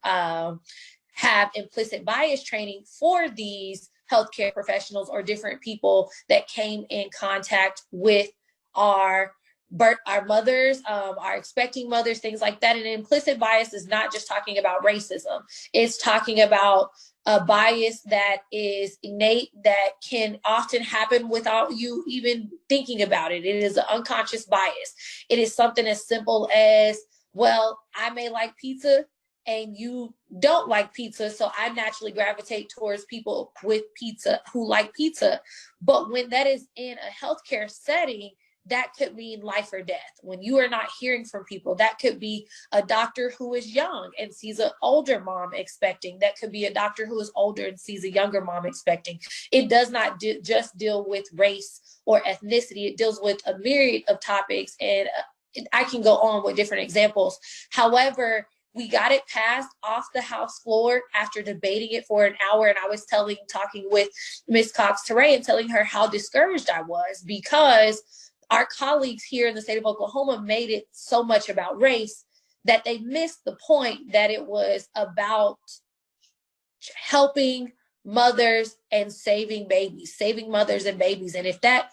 have implicit bias training for these healthcare professionals or different people that came in contact with our mothers, our expecting mothers, things like that. And implicit bias is not just talking about racism. It's talking about a bias that is innate, that can often happen without you even thinking about it. It is an unconscious bias. It is something as simple as, well, I may like pizza and you don't like pizza, so I naturally gravitate towards people with pizza who like pizza. But when that is in a healthcare setting, that could mean life or death. When you are not hearing from people, that could be a doctor who is young and sees an older mom expecting. That could be a doctor who is older and sees a younger mom expecting. It does not just deal with race or ethnicity. It deals with a myriad of topics, and I can go on with different examples. However, we got it passed off the House floor after debating it for an hour. And I was talking with Ms. Cox-Teray and telling her how discouraged I was, because our colleagues here in the state of Oklahoma made it so much about race that they missed the point that it was about helping mothers and saving babies, saving mothers and babies. And if that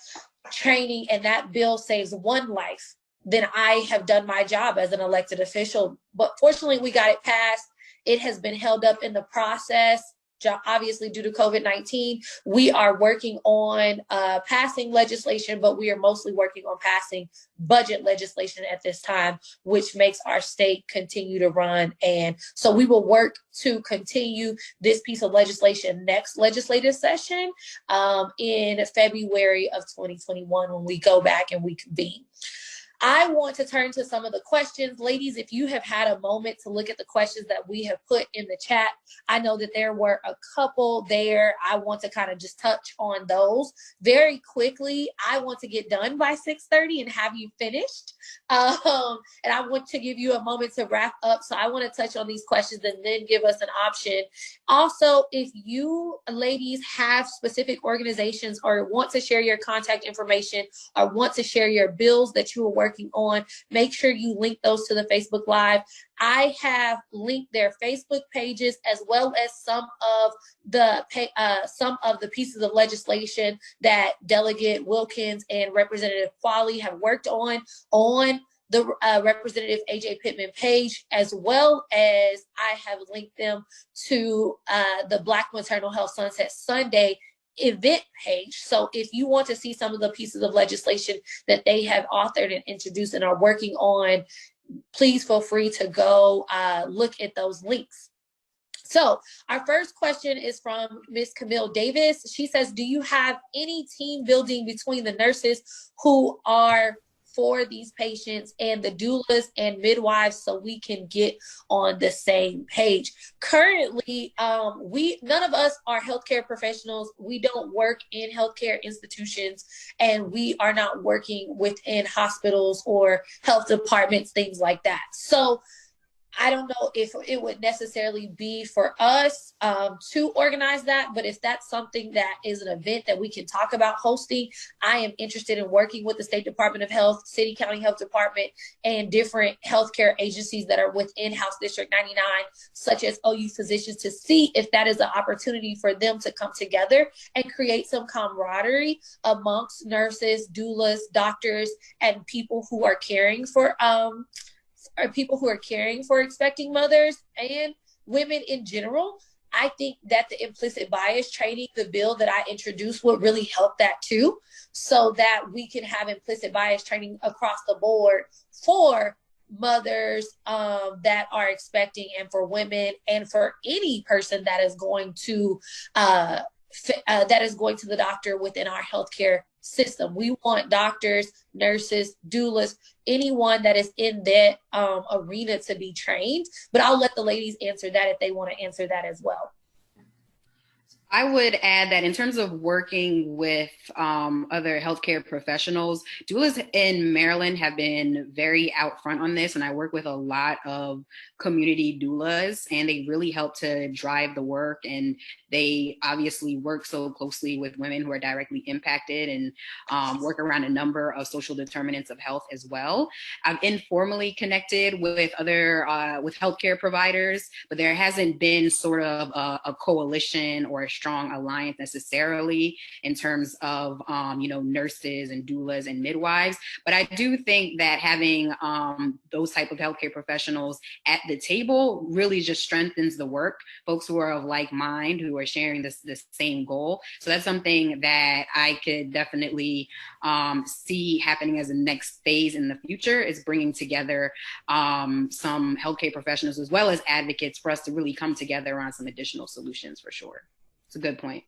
training and that bill saves one life, then I have done my job as an elected official. But fortunately, we got it passed. It has been held up in the process, obviously due to COVID-19. We are working on passing legislation, but we are mostly working on passing budget legislation at this time, which makes our state continue to run. And so we will work to continue this piece of legislation next legislative session in February of 2021, when we go back and we convene. I want to turn to some of the questions. Ladies, if you have had a moment to look at the questions that we have put in the chat, I know that there were a couple there. I want to kind of just touch on those very quickly. I want to get done by 6:30 and have you finished. And I want to give you a moment to wrap up. So I want to touch on these questions and then give us an option. Also, if you ladies have specific organizations or want to share your contact information or want to share your bills that you are working on, make sure you link those to the Facebook Live. I have linked their Facebook pages as well as some of the pieces of legislation that Delegate Wilkins and Representative Qualley have worked on the Representative Ajay Pittman page, as well as I have linked them to the Black Maternal Health Sunset Sunday event page. So if you want to see some of the pieces of legislation that they have authored and introduced and are working on, please feel free to go look at those links. So our first question is from Ms. Camille Davis. She says, do you have any team building between the nurses who are for these patients and the doulas and midwives so we can get on the same page? Currently, none of us are healthcare professionals. We don't work in healthcare institutions, and we are not working within hospitals or health departments, things like that. So I don't know if it would necessarily be for us to organize that, but if that's something that is an event that we can talk about hosting, I am interested in working with the State Department of Health, City County Health Department, and different healthcare agencies that are within House District 99, such as OU Physicians, to see if that is an opportunity for them to come together and create some camaraderie amongst nurses, doulas, doctors, and people who are caring for expecting mothers and women in general. I think that the implicit bias training, the bill that I introduced, would really help that too, so that we can have implicit bias training across the board for mothers that are expecting, and for women, and for any person that is going to the doctor within our healthcare system. We want doctors, nurses, doulas, anyone that is in that arena to be trained. But I'll let the ladies answer that if they want to answer that as well. I would add that in terms of working with other healthcare professionals, doulas in Maryland have been very out front on this, and I work with a lot of community doulas, and they really help to drive the work, and they obviously work so closely with women who are directly impacted, and work around a number of social determinants of health as well. I've informally connected with other with healthcare providers, but there hasn't been sort of a coalition or a strong alliance necessarily in terms of nurses and doulas and midwives. But I do think that having those type of healthcare professionals at the table really just strengthens the work. Folks who are of like mind, who are sharing this same goal. So that's something that I could definitely see happening as a next phase in the future, is bringing together some healthcare professionals as well as advocates for us to really come together on some additional solutions for sure. It's a good point.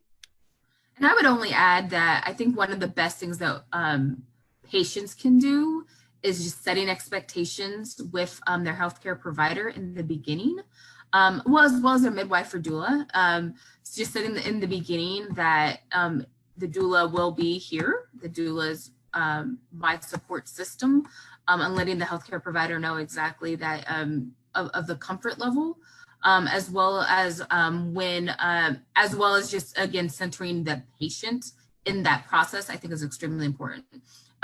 And I would only add that I think one of the best things that patients can do is just setting expectations with their healthcare provider in the beginning, as well as their midwife or doula. Just setting in the beginning that the doula will be here, the doula's my support system, and letting the healthcare provider know exactly that of the comfort level. As well as just, again, centering the patient in that process, I think is extremely important.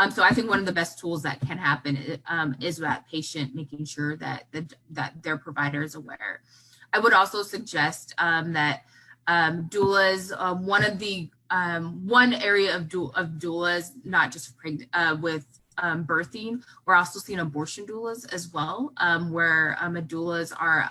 So I think one of the best tools that can happen is that patient making sure that that their provider is aware. I would also suggest that doulas, one area of doulas, not just with birthing, we're also seeing abortion doulas as well, where doulas are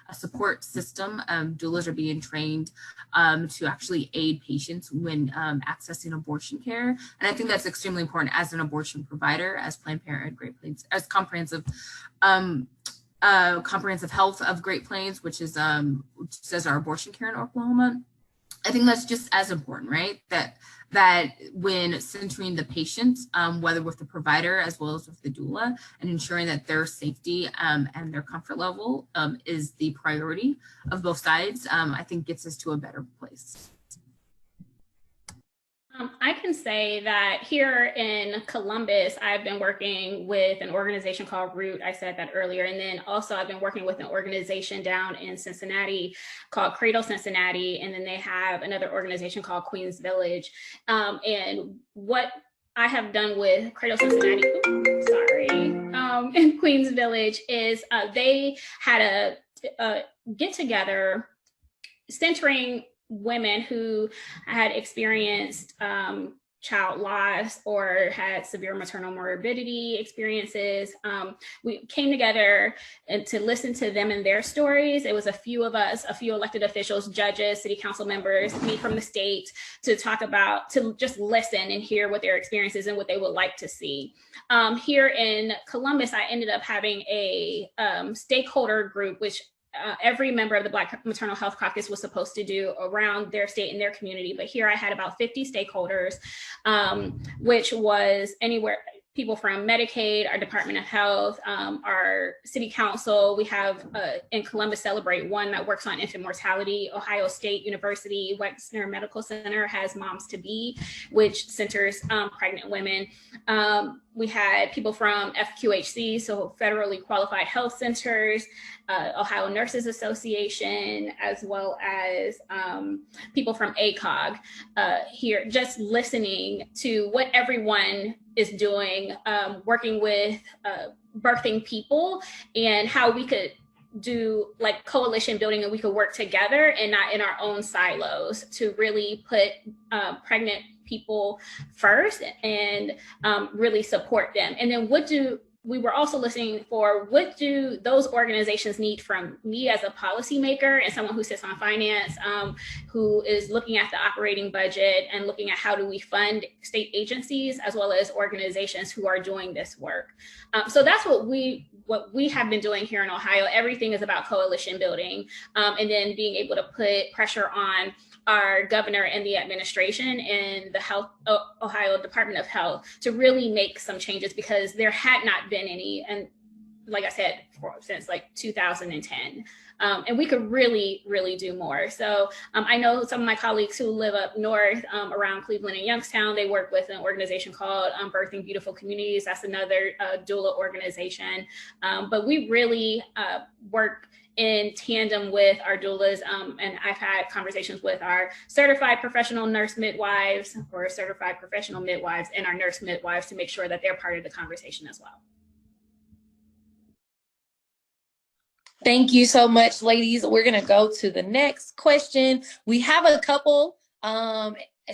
a support system. Doulas are being trained to actually aid patients when accessing abortion care. And I think that's extremely important as an abortion provider, as Planned Parenthood Great Plains, as comprehensive health of Great Plains, which says our abortion care in Oklahoma. I think that's just as important, right? That when centering the patient, whether with the provider as well as with the doula, and ensuring that their safety and their comfort level is the priority of both sides, I think gets us to a better place. I can say that here in Columbus, I've been working with an organization called Root. I said that earlier. And then also I've been working with an organization down in Cincinnati called Cradle Cincinnati. And then they have another organization called Queens Village. And what I have done with Cradle Cincinnati, in Queens Village is they had a get together centering women who had experienced child loss or had severe maternal morbidity experiences. We came together and to listen to them and their stories. It was a few of us, a few elected officials, judges, city council members, me from the state, to talk about, to just listen and hear what their experiences and what they would like to see. Here in Columbus, I ended up having a stakeholder group, which every member of the Black Maternal Health Caucus was supposed to do around their state and their community. But here I had about 50 stakeholders, which was anywhere, people from Medicaid, our Department of Health, our city council. We have in Columbus Celebrate one that works on infant mortality. Ohio State University Wexner Medical Center has Moms to Be, which centers pregnant women. We had people from FQHC, so federally qualified health centers, Ohio Nurses Association, as well as people from ACOG here, just listening to what everyone is doing, working with birthing people, and how we could do like coalition building, and we could work together and not in our own silos to really put pregnant people first and really support them. And then we were also listening for what do those organizations need from me as a policymaker and someone who sits on finance, who is looking at the operating budget and looking at how do we fund state agencies as well as organizations who are doing this work. So that's what we have been doing here in Ohio. Everything is about coalition building, and then being able to put pressure on our governor and the administration and the Ohio Department of Health to really make some changes, because there had not been any, and like I said, since like 2010. And we could really, really do more. So I know some of my colleagues who live up north around Cleveland and Youngstown, they work with an organization called Birthing Beautiful Communities. That's another doula organization. But we really work in tandem with our doulas, and I've had conversations with our certified professional nurse midwives or certified professional midwives and our nurse midwives to make sure that they're part of the conversation as well. Thank you so much, ladies. We're gonna go to the next question. We have a couple.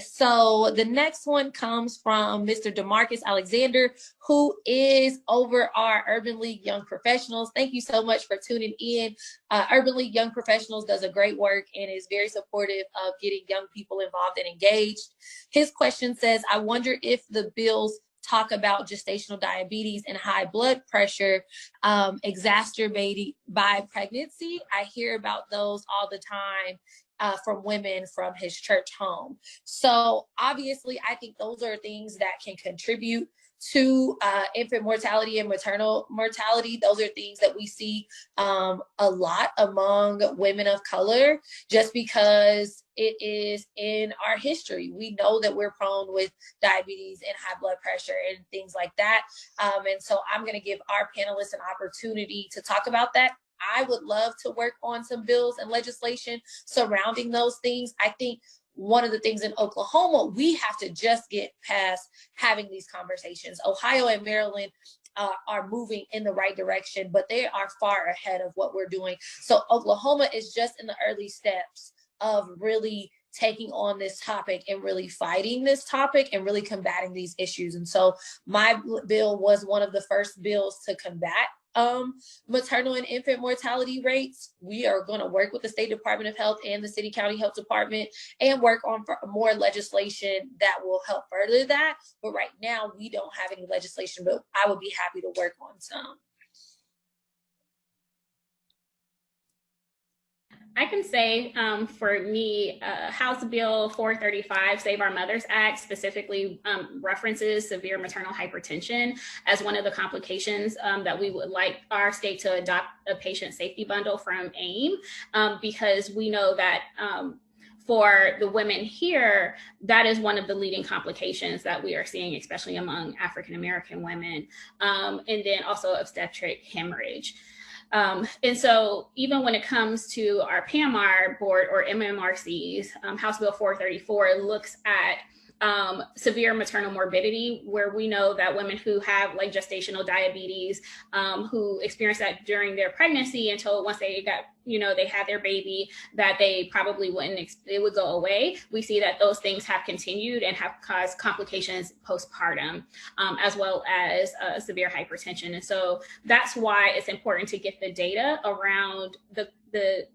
So the next one comes from Mr. DeMarcus Alexander, who is over our Urban League Young Professionals. Thank you so much for tuning in. Urban League Young Professionals does a great work and is very supportive of getting young people involved and engaged. His question says, I wonder if the bills talk about gestational diabetes and high blood pressure exacerbated by pregnancy. I hear about those all the time from women from his church home. So obviously, I think those are things that can contribute to infant mortality and maternal mortality. Those are things that we see a lot among women of color, just because it is in our history. We know that we're prone with diabetes and high blood pressure and things like that. And so I'm going to give our panelists an opportunity to talk about that. I would love to work on some bills and legislation surrounding those things. I think one of the things in Oklahoma, we have to just get past having these conversations. Ohio and Maryland are moving in the right direction, but they are far ahead of what we're doing. So Oklahoma is just in the early steps of really taking on this topic and really fighting this topic and really combating these issues. And so my bill was one of the first bills to combat maternal and infant mortality rates. We are going to work with the State Department of Health and the City County Health Department and work on more legislation that will help further that. But right now, we don't have any legislation, but I would be happy to work on some. I can say for me, House Bill 435, Save Our Mothers Act, specifically references severe maternal hypertension as one of the complications that we would like our state to adopt a patient safety bundle from AIM, because we know that for the women here, that is one of the leading complications that we are seeing, especially among African-American women, and then also obstetric hemorrhage. And so even when it comes to our PAMR board or MMRCs, House Bill 434 looks at severe maternal morbidity, where we know that women who have like gestational diabetes, who experience that during their pregnancy until once they got they had their baby, that they probably it would go away. We see that those things have continued and have caused complications postpartum, as well as severe hypertension. And so that's why it's important to get the data around the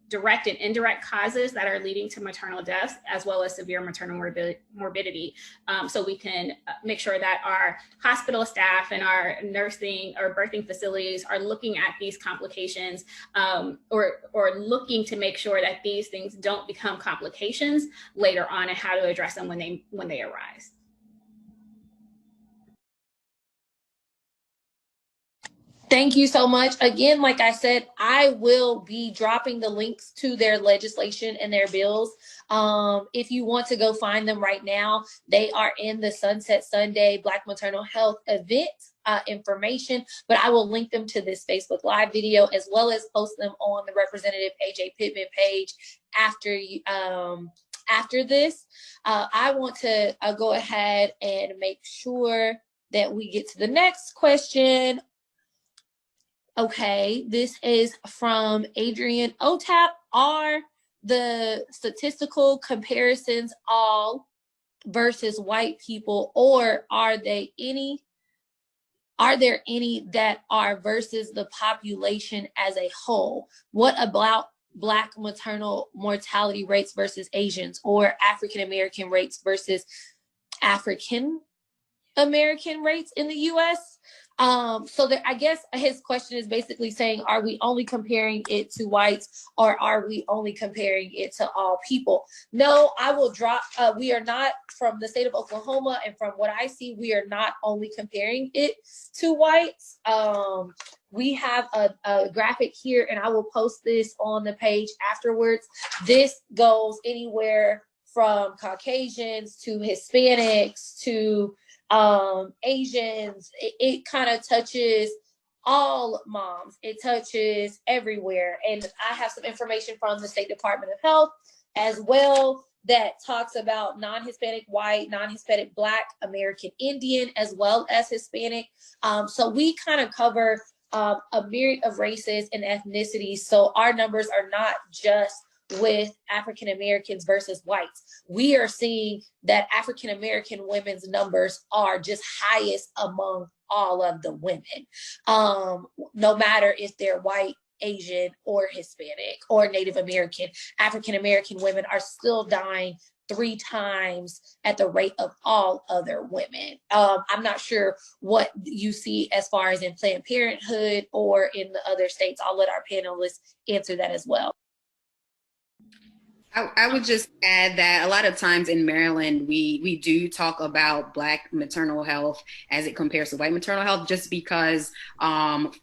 direct and indirect causes that are leading to maternal deaths, as well as severe maternal morbidity, so we can make sure that our hospital staff and our nursing or birthing facilities are looking at these complications, or looking to make sure that these things don't become complications later on, and how to address them when they arise. Thank you so much. Again, like I said, I will be dropping the links to their legislation and their bills. If you want to go find them right now, they are in the Sunset Sunday Black Maternal Health event information, but I will link them to this Facebook Live video, as well as post them on the Representative Ajay Pittman page after this. I want to go ahead and make sure that we get to the next question. Okay, this is from Adrian Otap. Are the statistical comparisons all versus white people, or are there any that are versus the population as a whole? What about Black maternal mortality rates versus Asians, or African American rates versus African American rates in the US? So that, I guess his question is basically saying, are we only comparing it to whites, or are we only comparing it to all people? No, I will drop, we are not, from the state of Oklahoma, and from what I see, we are not only comparing it to whites. We have a graphic here, and I will post this on the page afterwards. This goes anywhere from Caucasians to Hispanics to Asians. It kind of touches all moms. It touches everywhere. And I have some information from the State Department of Health as well that talks about non-Hispanic white, non-Hispanic Black, American Indian, as well as Hispanic. So we kind of cover a myriad of races and ethnicities. So our numbers are not just with African Americans versus whites. We are seeing that African American women's numbers are just highest among all of the women, no matter if they're white, Asian, or Hispanic, or Native American. African American women are still dying 3 times at the rate of all other women. I'm not sure what you see as far as in Planned Parenthood or in the other states. I'll let our panelists answer that as well. I would just add that a lot of times in Maryland, we do talk about Black maternal health as it compares to white maternal health, just because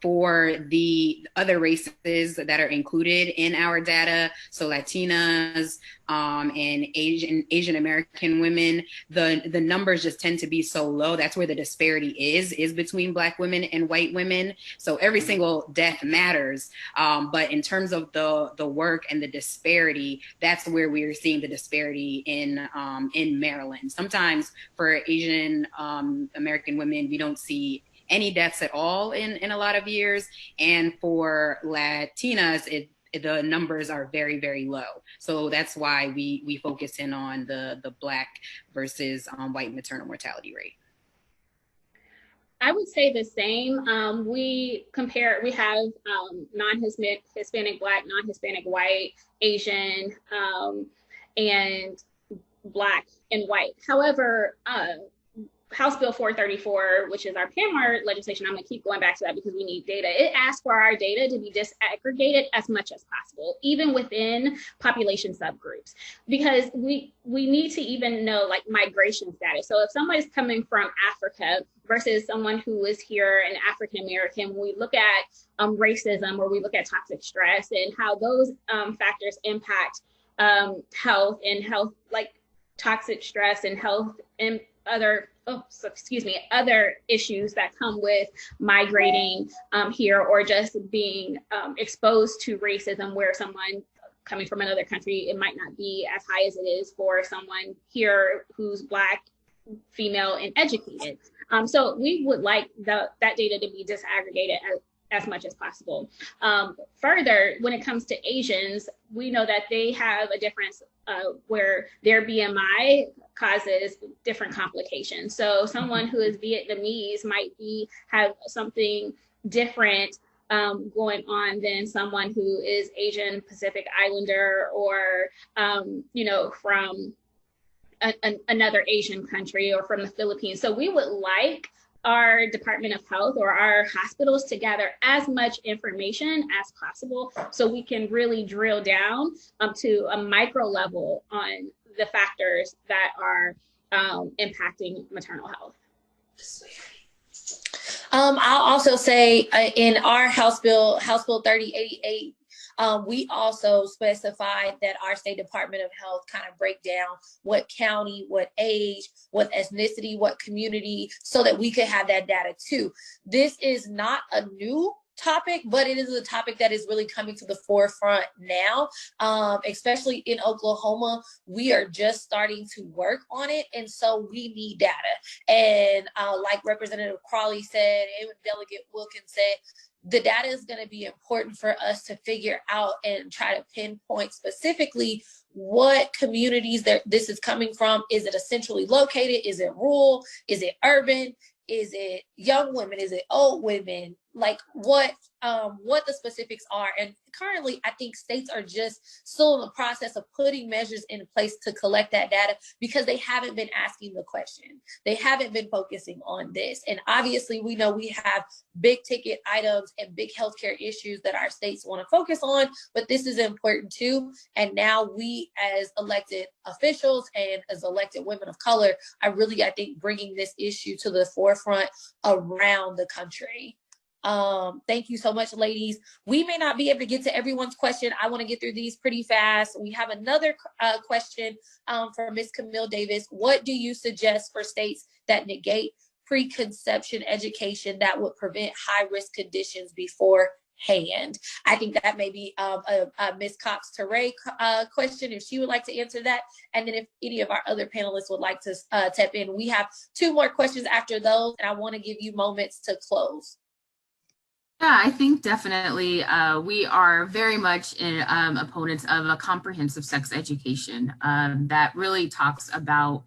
for the other races that are included in our data, so Latinas and Asian American women, the numbers just tend to be so low. That's where the disparity is between Black women and white women. So every single death matters, but in terms of the work and the disparity, that's where we are seeing the disparity in Maryland. Sometimes for Asian American women, we don't see any deaths at all in a lot of years, and for Latinas, the numbers are very, very low. So that's why we focus in on the Black versus white maternal mortality rate. I would say the same. We have non-Hispanic Black, non-Hispanic white, Asian, and Black and white. However, House Bill 434, which is our PAMR legislation, I'm going to keep going back to that because we need data. It asks for our data to be disaggregated as much as possible, even within population subgroups, because we need to even know like migration status. So if somebody's coming from Africa versus someone who is here and African American, when we look at racism, or we look at toxic stress and how those factors impact health, like toxic stress and health and other issues that come with migrating here, or just being exposed to racism, where someone coming from another country, it might not be as high as it is for someone here who's Black, female, and educated. So we would like that data to be disaggregated as much as possible. Further, when it comes to Asians, we know that they have a difference where their BMI causes different complications. So someone who is Vietnamese might have something different going on than someone who is Asian Pacific Islander or, from another Asian country or from the Philippines. So we would like our Department of Health or our hospitals to gather as much information as possible so we can really drill down to a micro level on the factors that are impacting maternal health. I'll also say in our House Bill 3088, we also specified that our State Department of Health kind of break down what county, what age, what ethnicity, what community, so that we could have that data too. This is not a new topic, but it is a topic that is really coming to the forefront now, especially in Oklahoma. We are just starting to work on it, and so we need data. And like Representative Crawley said, and Delegate Wilkins said, the data is going to be important for us to figure out and try to pinpoint specifically what communities this is coming from. Is it essentially located? Is it rural? Is it urban? Is it young women? Is it old women? Like what the specifics are. And currently, I think states are just still in the process of putting measures in place to collect that data because they haven't been asking the question. They haven't been focusing on this. And obviously, we know we have big ticket items and big healthcare issues that our states want to focus on, but this is important too. And now we as elected officials and as elected women of color are really, I think, bringing this issue to the forefront around the country. Thank you so much, ladies. We may not be able to get to everyone's question. I want to get through these pretty fast. We have another question from Ms. Camille Davis. What do you suggest for states that negate preconception education that would prevent high-risk conditions beforehand? I think that may be a Ms. Cox-Teray question, if she would like to answer that. And then if any of our other panelists would like to tap in. We have 2 more questions after those, and I want to give you moments to close. Yeah, I think definitely we are very much opponents of a comprehensive sex education that really talks about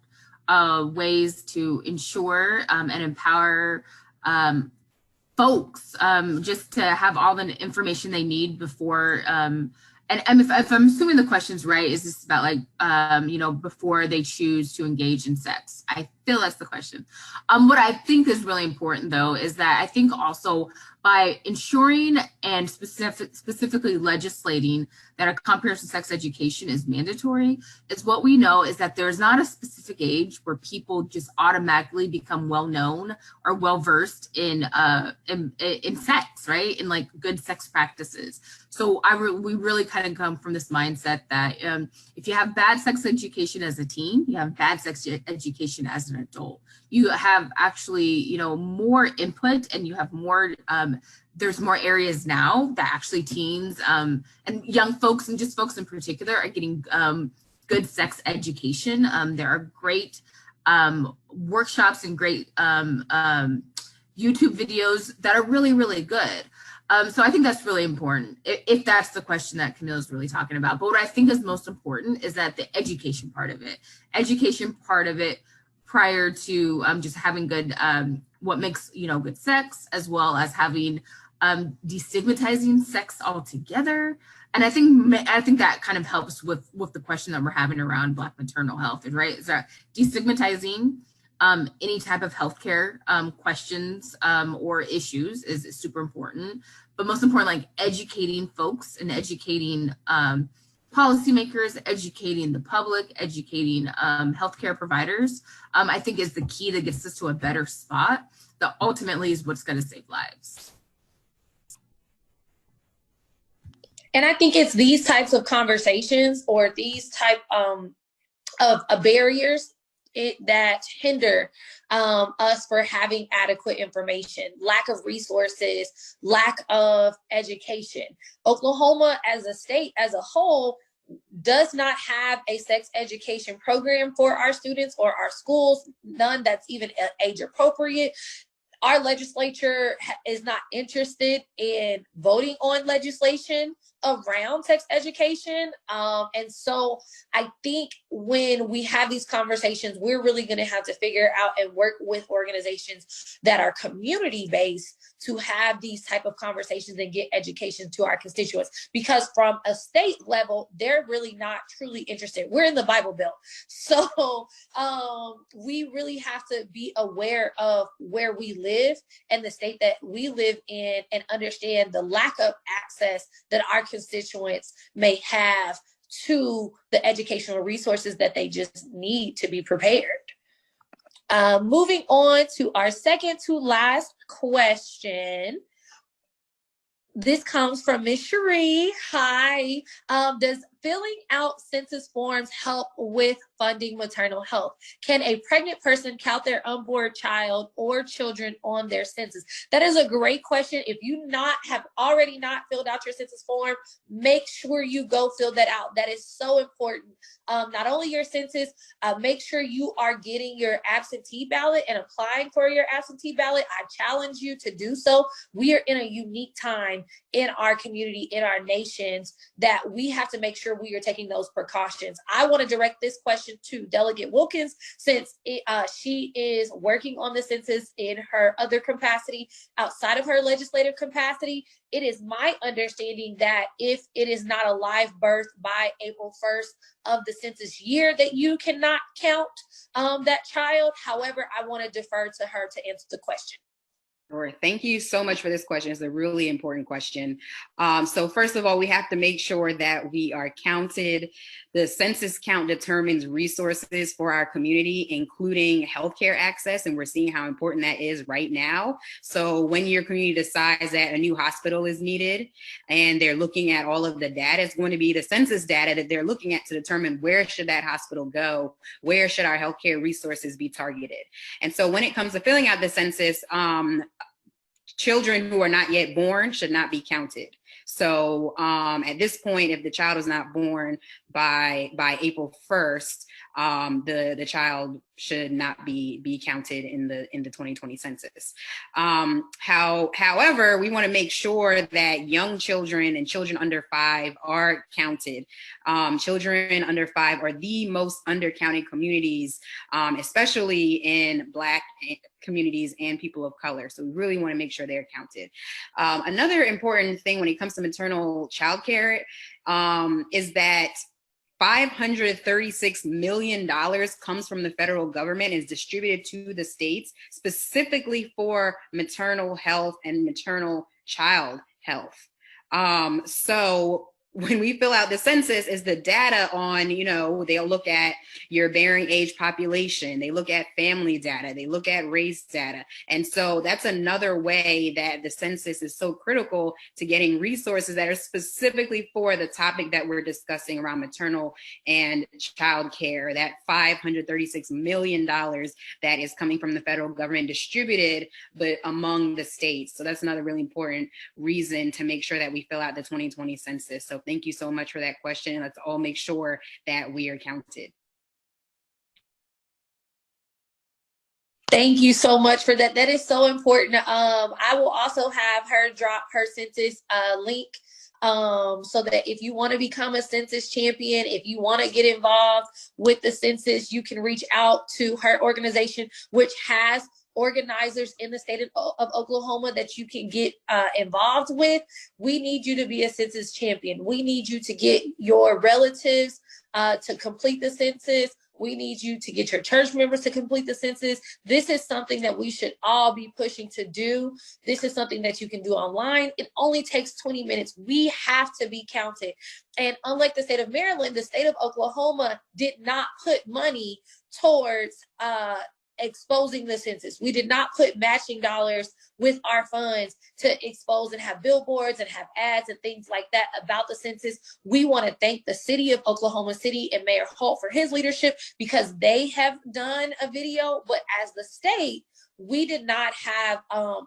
ways to ensure and empower folks just to have all the information they need before. And if I'm assuming the question's right, is this about like, before they choose to engage in sex? I feel that's the question. What I think is really important, though, is that I think also by ensuring and specifically legislating that a comprehensive sex education is mandatory, is what we know is that there's not a specific age where people just automatically become well-known or well-versed in sex, right? In like good sex practices. So we really kind of come from this mindset that if you have bad sex education as a teen, you have bad sex education as an adult. You have actually, more input, and you have more, there's more areas now that actually teens and young folks, and just folks in particular, are getting good sex education. There are great workshops and great YouTube videos that are really, really good. So I think that's really important, if that's the question that Camille is really talking about. But what I think is most important is that the education part of it prior to just having good, what makes, good sex, as well as having destigmatizing sex altogether. And I think that kind of helps with the question that we're having around Black maternal health, right? Is that destigmatizing any type of healthcare questions or issues is super important. But most important, like educating folks and educating policymakers, educating the public, educating healthcare providers, I think is the key that gets us to a better spot that ultimately is what's going to save lives. And I think it's these types of conversations or these type of barriers that hinder us for having adequate information, lack of resources, lack of education. Oklahoma as a state as a whole does not have a sex education program for our students or our schools, none that's even age appropriate. our legislature is not interested in voting on legislation around sex education. And so I think when we have these conversations, we're really going to have to figure out and work with organizations that are community-based to have these type of conversations and get education to our constituents. Because from a state level, they're really not truly interested. We're in the Bible Belt. So we really have to be aware of where we live and the state that we live in and understand the lack of access that our constituents may have to the educational resources that they just need to be prepared. Moving on to our second to last question. This comes from Ms. Cherie. Hi. Does filling out census forms help with funding maternal health? Can a pregnant person count their unborn child or children on their census? That is a great question. If you have already not filled out your census form, make sure you go fill that out. That is so important. Not only your census, make sure you are getting your absentee ballot and applying for your absentee ballot. I challenge you to do so. We are in a unique time in our community, in our nations, that we have to make sure we are taking those precautions. I want to direct this question to Delegate Wilkins, since she is working on the census in her other capacity outside of her legislative capacity. It is my understanding that if it is not a live birth by April 1st of the census year, that you cannot count that child. However, I want to defer to her to answer the question. Sure. Thank you so much for this question. It's a really important question. So first of all, we have to make sure that we are counted. The census count determines resources for our community, including healthcare access, and we're seeing how important that is right now. So when your community decides that a new hospital is needed and they're looking at all of the data, it's going to be the census data that they're looking at to determine where should that hospital go, where should our healthcare resources be targeted. And so when it comes to filling out the census, children who are not yet born should not be counted. So at this point, if the child is not born by April 1st, the child should not be counted in the 2020 census. However, we want to make sure that young children and children under 5 are counted. Children under 5 are the most undercounted communities, especially in Black communities and people of color. So we really want to make sure they're counted. Another important thing when it comes to maternal child care is that $536 million comes from the federal government, is distributed to the states specifically for maternal health and maternal child health. So when we fill out the census, is the data on, they'll look at your bearing age population, they look at family data, they look at race data. And so that's another way that the census is so critical to getting resources that are specifically for the topic that we're discussing around maternal and child care. That $536 million that is coming from the federal government distributed, but among the states. So that's another really important reason to make sure that we fill out the 2020 census. So thank you so much for that question. Let's all make sure that we are counted. Thank you so much for that. That is so important. I will also have her drop her census link so that if you want to become a census champion, if you want to get involved with the census, you can reach out to her organization, which has organizers in the state of Oklahoma that you can get involved with. We need you to be a census champion. We need you to get your relatives to complete the census. We need you to get your church members to complete the census. This is something that we should all be pushing to do. This is something that you can do online. It only takes 20 minutes. We have to be counted. And unlike the state of Maryland, the state of Oklahoma did not put money towards exposing the census. We did not put matching dollars with our funds to expose and have billboards and have ads and things like that about the census. We want to thank the city of Oklahoma City and Mayor Holt for his leadership, because they have done a video, but as the state, we did not have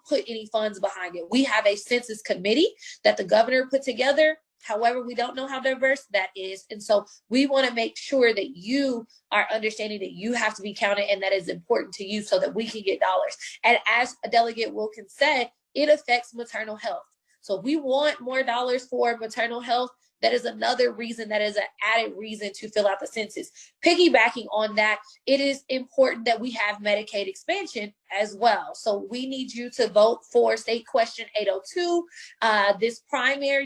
put any funds behind it. We have a census committee that the governor put together. However, we don't know how diverse that is. And so we want to make sure that you are understanding that you have to be counted and that is important to you so that we can get dollars. And as Delegate Wilkins said, it affects maternal health. So we want more dollars for maternal health. That is another reason, that is an added reason to fill out the census. Piggybacking on that, it is important that we have Medicaid expansion as well. So we need you to vote for State Question 802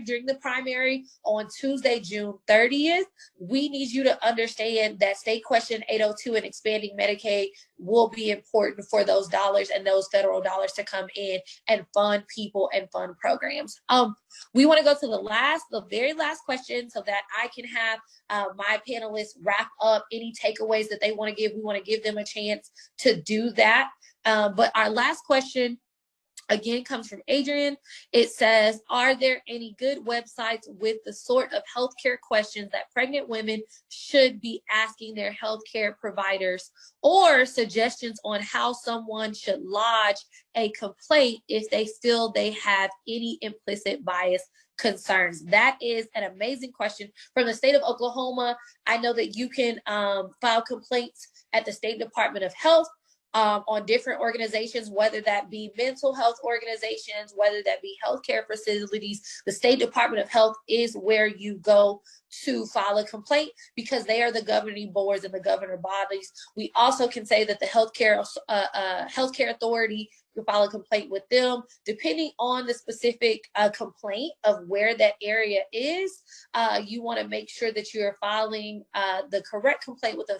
during the primary on Tuesday, June 30th. We need you to understand that State Question 802 and expanding Medicaid will be important for those dollars and those federal dollars to come in and fund people and fund programs. We want to go to the very last question so that I can have my panelists wrap up any takeaways that they want to give. We want to give them a chance to do that. But our last question, again, comes from Adrian. It says, are there any good websites with the sort of healthcare questions that pregnant women should be asking their healthcare providers, or suggestions on how someone should lodge a complaint if they feel they have any implicit bias concerns? That is an amazing question. From the state of Oklahoma, I know that you can file complaints at the State Department of Health on different organizations, whether that be mental health organizations, whether that be healthcare facilities. The State Department of Health is where you go to file a complaint because they are the governing boards and the governing bodies. We also can say that the healthcare authority, you file a complaint with them. Depending on the specific complaint of where that area is, you want to make sure that you're filing the correct complaint with the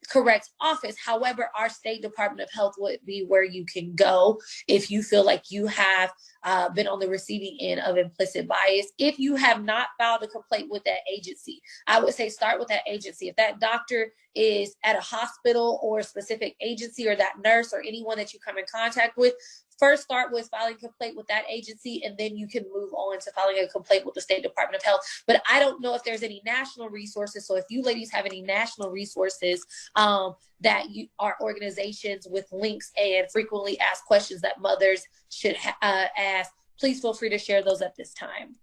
correct office. However, our State Department of Health would be where you can go if you feel like you have been on the receiving end of implicit bias. If you have not filed a complaint with that agency, I would say start with that agency. If that doctor is at a hospital or a specific agency, or that nurse or anyone that you come in contact with, first start with filing a complaint with that agency, and then you can move on to filing a complaint with the State Department of Health. But I don't know if there's any national resources. So if you ladies have any national resources that you are organizations with links and frequently asked questions that mothers should ask, please feel free to share those at this time.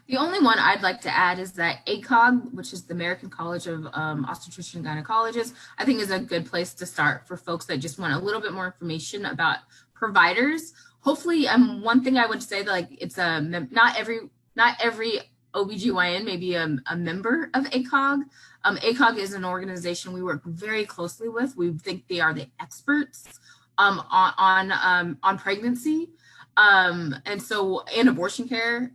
The only one I'd like to add is that ACOG, which is the American College of Obstetricians and Gynecologists, I think is a good place to start for folks that just want a little bit more information about providers. Hopefully, one thing I would say, like, it's not every OBGYN may be a member of ACOG. ACOG is an organization we work very closely with. We think they are the experts on pregnancy. And abortion care,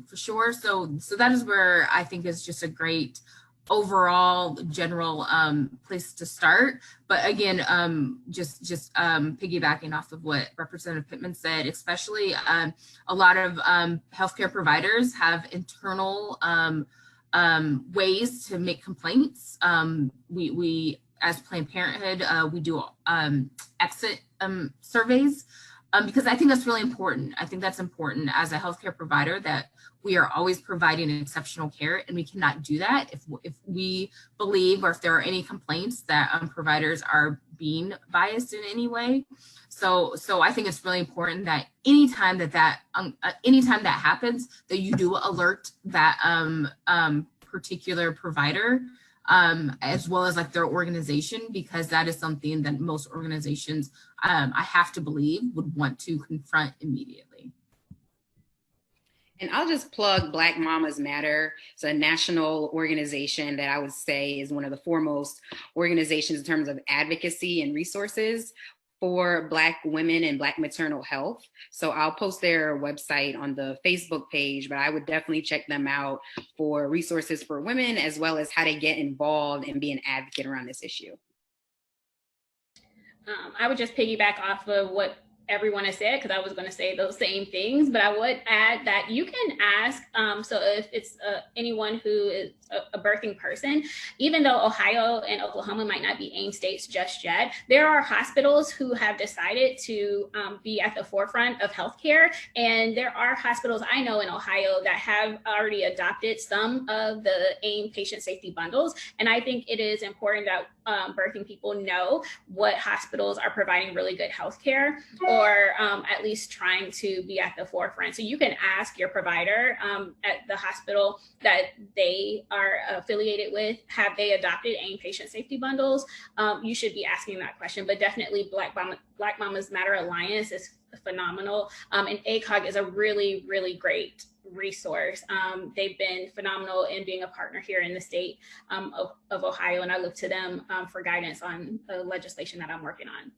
for sure. So that is where I think is just a great overall general place to start. But again, just piggybacking off of what Representative Pittman said, especially a lot of healthcare providers have internal ways to make complaints. We as Planned Parenthood, we do exit surveys. Because I think that's really important. I think that's important as a healthcare provider, that we are always providing exceptional care, and we cannot do that if we believe, or if there are any complaints that providers are being biased in any way. So I think it's really important that anytime that happens, that you do alert that particular provider, as well as like their organization, because that is something that most organizations, I have to believe, would want to confront immediately. And I'll just plug Black Mamas Matter. It's a national organization that I would say is one of the foremost organizations in terms of advocacy and resources for Black women and Black maternal health. So I'll post their website on the Facebook page, but I would definitely check them out for resources for women, as well as how to get involved and be an advocate around this issue. I would just piggyback off of what everyone has said, because I was going to say those same things, but I would add that you can ask, so if it's anyone who is a birthing person, even though Ohio and Oklahoma might not be AIM states just yet, there are hospitals who have decided to be at the forefront of healthcare. And there are hospitals I know in Ohio that have already adopted some of the AIM patient safety bundles. And I think it is important that birthing people know what hospitals are providing really good healthcare, or at least trying to be at the forefront. So you can ask your provider at the hospital that they are affiliated with, have they adopted AIM patient safety bundles? You should be asking that question, but definitely Black Mamas Matter Alliance is phenomenal. And ACOG is a really, really great resource. They've been phenomenal in being a partner here in the state of Ohio, and I look to them for guidance on the legislation that I'm working on.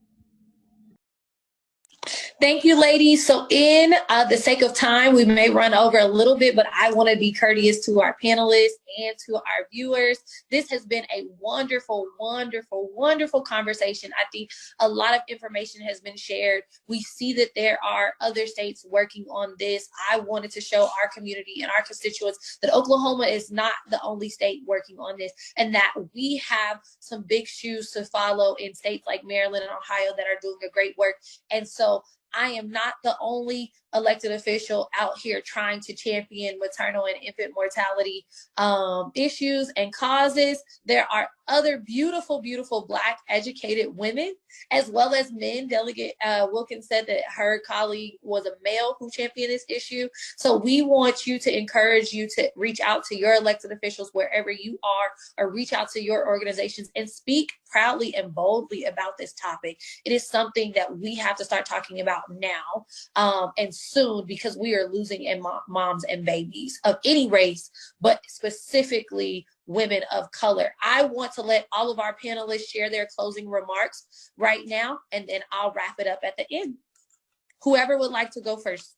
Thank you, ladies. So in the sake of time, we may run over a little bit, but I want to be courteous to our panelists and to our viewers. This has been a wonderful, wonderful, wonderful conversation. I think a lot of information has been shared. We see that there are other states working on this. I wanted to show our community and our constituents that Oklahoma is not the only state working on this, and that we have some big shoes to follow in states like Maryland and Ohio that are doing a great work. And so I am not the only elected official out here trying to champion maternal and infant mortality issues and causes. There are other beautiful, beautiful Black educated women, as well as men. Delegate Wilkins said that her colleague was a male who championed this issue. So we want you to encourage you to reach out to your elected officials wherever you are, or reach out to your organizations and speak proudly and boldly about this topic. It is something that we have to start talking about now and soon, because we are losing moms and babies of any race, but specifically women of color. I want to let all of our panelists share their closing remarks right now, and then I'll wrap it up at the end. Whoever would like to go first.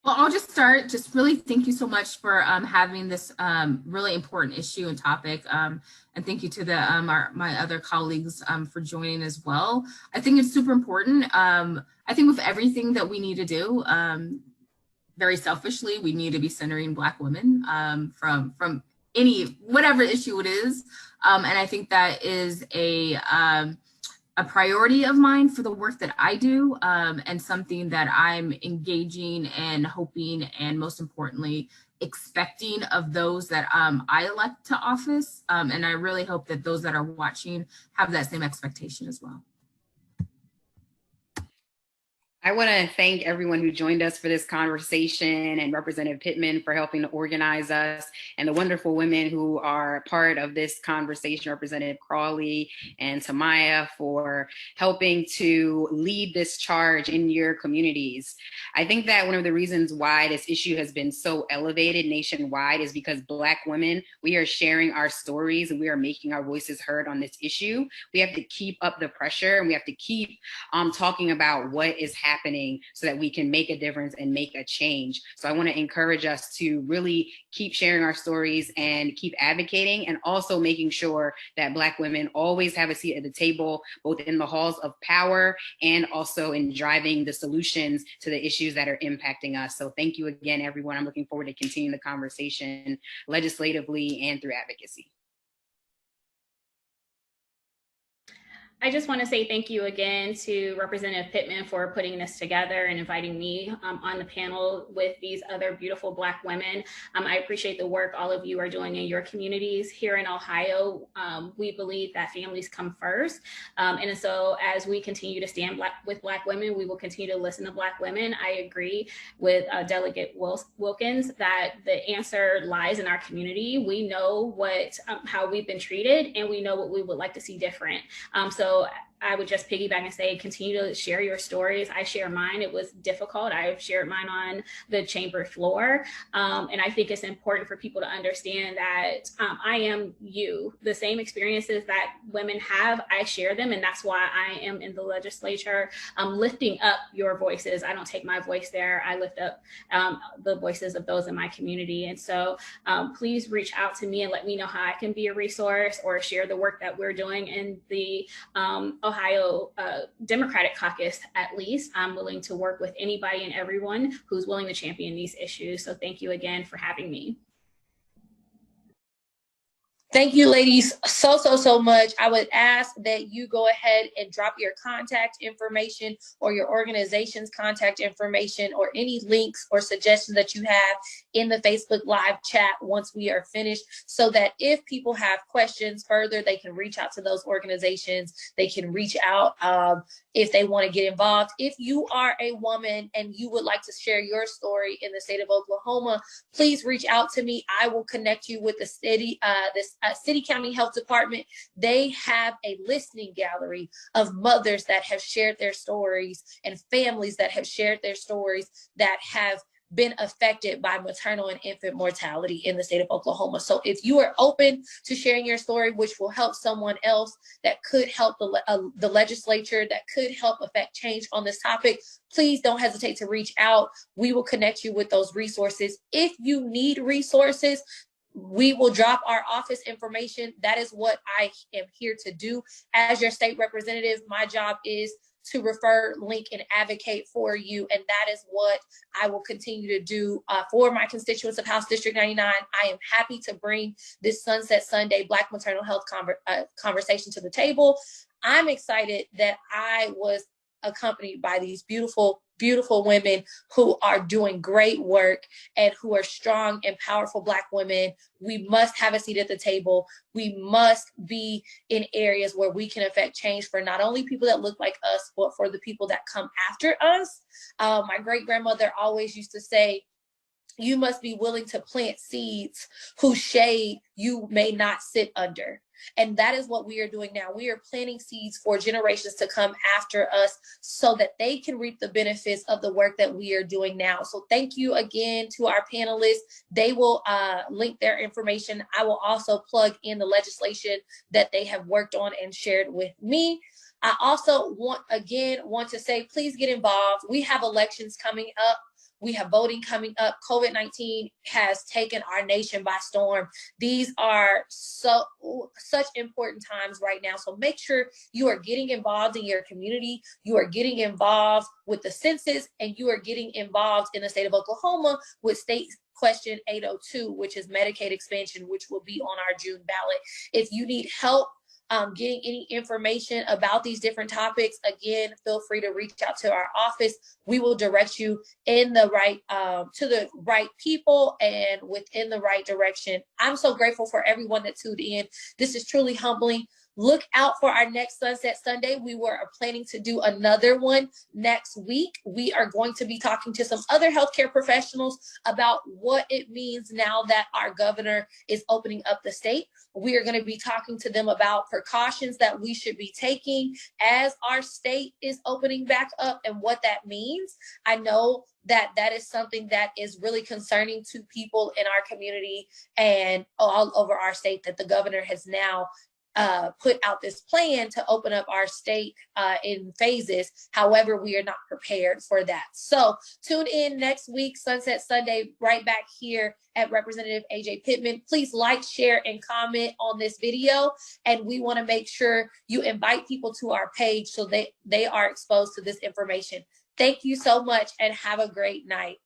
Well, I'll just start. Just really thank you so much for having this really important issue and topic. And thank you to the my other colleagues for joining as well. I think it's super important. I think with everything that we need to do, very selfishly, we need to be centering Black women from any, whatever issue it is. And I think that is a priority of mine for the work that I do, and something that I'm engaging and hoping, and most importantly, expecting of those that I elect to office. And I really hope that those that are watching have that same expectation as well. I want to thank everyone who joined us for this conversation, and Representative Pittman for helping to organize us, and the wonderful women who are part of this conversation, Representative Crawley and Tamaya, for helping to lead this charge in your communities. I think that one of the reasons why this issue has been so elevated nationwide is because Black women, we are sharing our stories and we are making our voices heard on this issue. We have to keep up the pressure, and we have to keep talking about what is happening so that we can make a difference and make a change. So I want to encourage us to really keep sharing our stories and keep advocating, and also making sure that Black women always have a seat at the table, both in the halls of power and also in driving the solutions to the issues that are impacting us. So thank you again, everyone. I'm looking forward to continuing the conversation legislatively and through advocacy. I just want to say thank you again to Representative Pittman for putting this together and inviting me on the panel with these other beautiful Black women. I appreciate the work all of you are doing in your communities. Here in Ohio, we believe that families come first. And so as we continue to stand with Black women, we will continue to listen to Black women. I agree with Delegate Wilkins that the answer lies in our community. We know how we've been treated, and we know what we would like to see different. So I would just piggyback and say, continue to share your stories. I share mine. It was difficult. I've shared mine on the chamber floor. And I think it's important for people to understand that I am you. The same experiences that women have, I share them. And that's why I am in the legislature, lifting up your voices. I don't take my voice there. I lift up the voices of those in my community. And so please reach out to me and let me know how I can be a resource, or share the work that we're doing in the Ohio Democratic Caucus. At least I'm willing to work with anybody and everyone who's willing to champion these issues. So thank you again for having me. Thank you, ladies, so much. I would ask that you go ahead and drop your contact information or your organization's contact information or any links or suggestions that you have in the Facebook Live chat once we are finished, so that if people have questions further, they can reach out to those organizations. They can reach out if they want to get involved. If you are a woman and you would like to share your story in the state of Oklahoma, please reach out to me. I will connect you with the city, City County Health Department. They have a listening gallery of mothers that have shared their stories and families that have shared their stories that have been affected by maternal and infant mortality in the state of Oklahoma. So if you are open to sharing your story, which will help someone else, that could help the legislature, that could help affect change on this topic, please don't hesitate to reach out. We will connect you with those resources. If you need resources, we will drop our office information. That is what I am here to do. As your state representative, my job is to refer, link, and advocate for you. And that is what I will continue to do for my constituents of House District 99. I am happy to bring this Sunset Sunday Black maternal health conversation to the table. I'm excited that I was accompanied by these beautiful women who are doing great work and who are strong and powerful Black women. We must have a seat at the table. We must be in areas where we can affect change for not only people that look like us, but for the people that come after us. My great grandmother always used to say, you must be willing to plant seeds whose shade you may not sit under. And that is what we are doing now. We are planting seeds for generations to come after us so that they can reap the benefits of the work that we are doing now. So thank you again to our panelists. They will link their information. I will also plug in the legislation that they have worked on and shared with me. I also want to say, please get involved. We have elections coming up. We have voting coming up. COVID-19 has taken our nation by storm. These are such important times right now. So make sure you are getting involved in your community. You are getting involved with the census, and you are getting involved in the state of Oklahoma with state question 802, which is Medicaid expansion, which will be on our June ballot. If you need help getting any information about these different topics, again, feel free to reach out to our office. We will direct you in the right to the right people and within the right direction. I'm so grateful for everyone that tuned in. This is truly humbling. Look out for our next Sunset Sunday. We were planning to do another one next week. We are going to be talking to some other healthcare professionals about what it means now that our governor is opening up the state. We are going to be talking to them about precautions that we should be taking as our state is opening back up and what that means. I know that is something that is really concerning to people in our community and all over our state, that the governor has now put out this plan to open up our state in phases. However, we are not prepared for that. So tune in next week, Sunset Sunday, right back here at Representative Ajay Pittman. Please like, share, and comment on this video. And we want to make sure you invite people to our page so they are exposed to this information. Thank you so much and have a great night.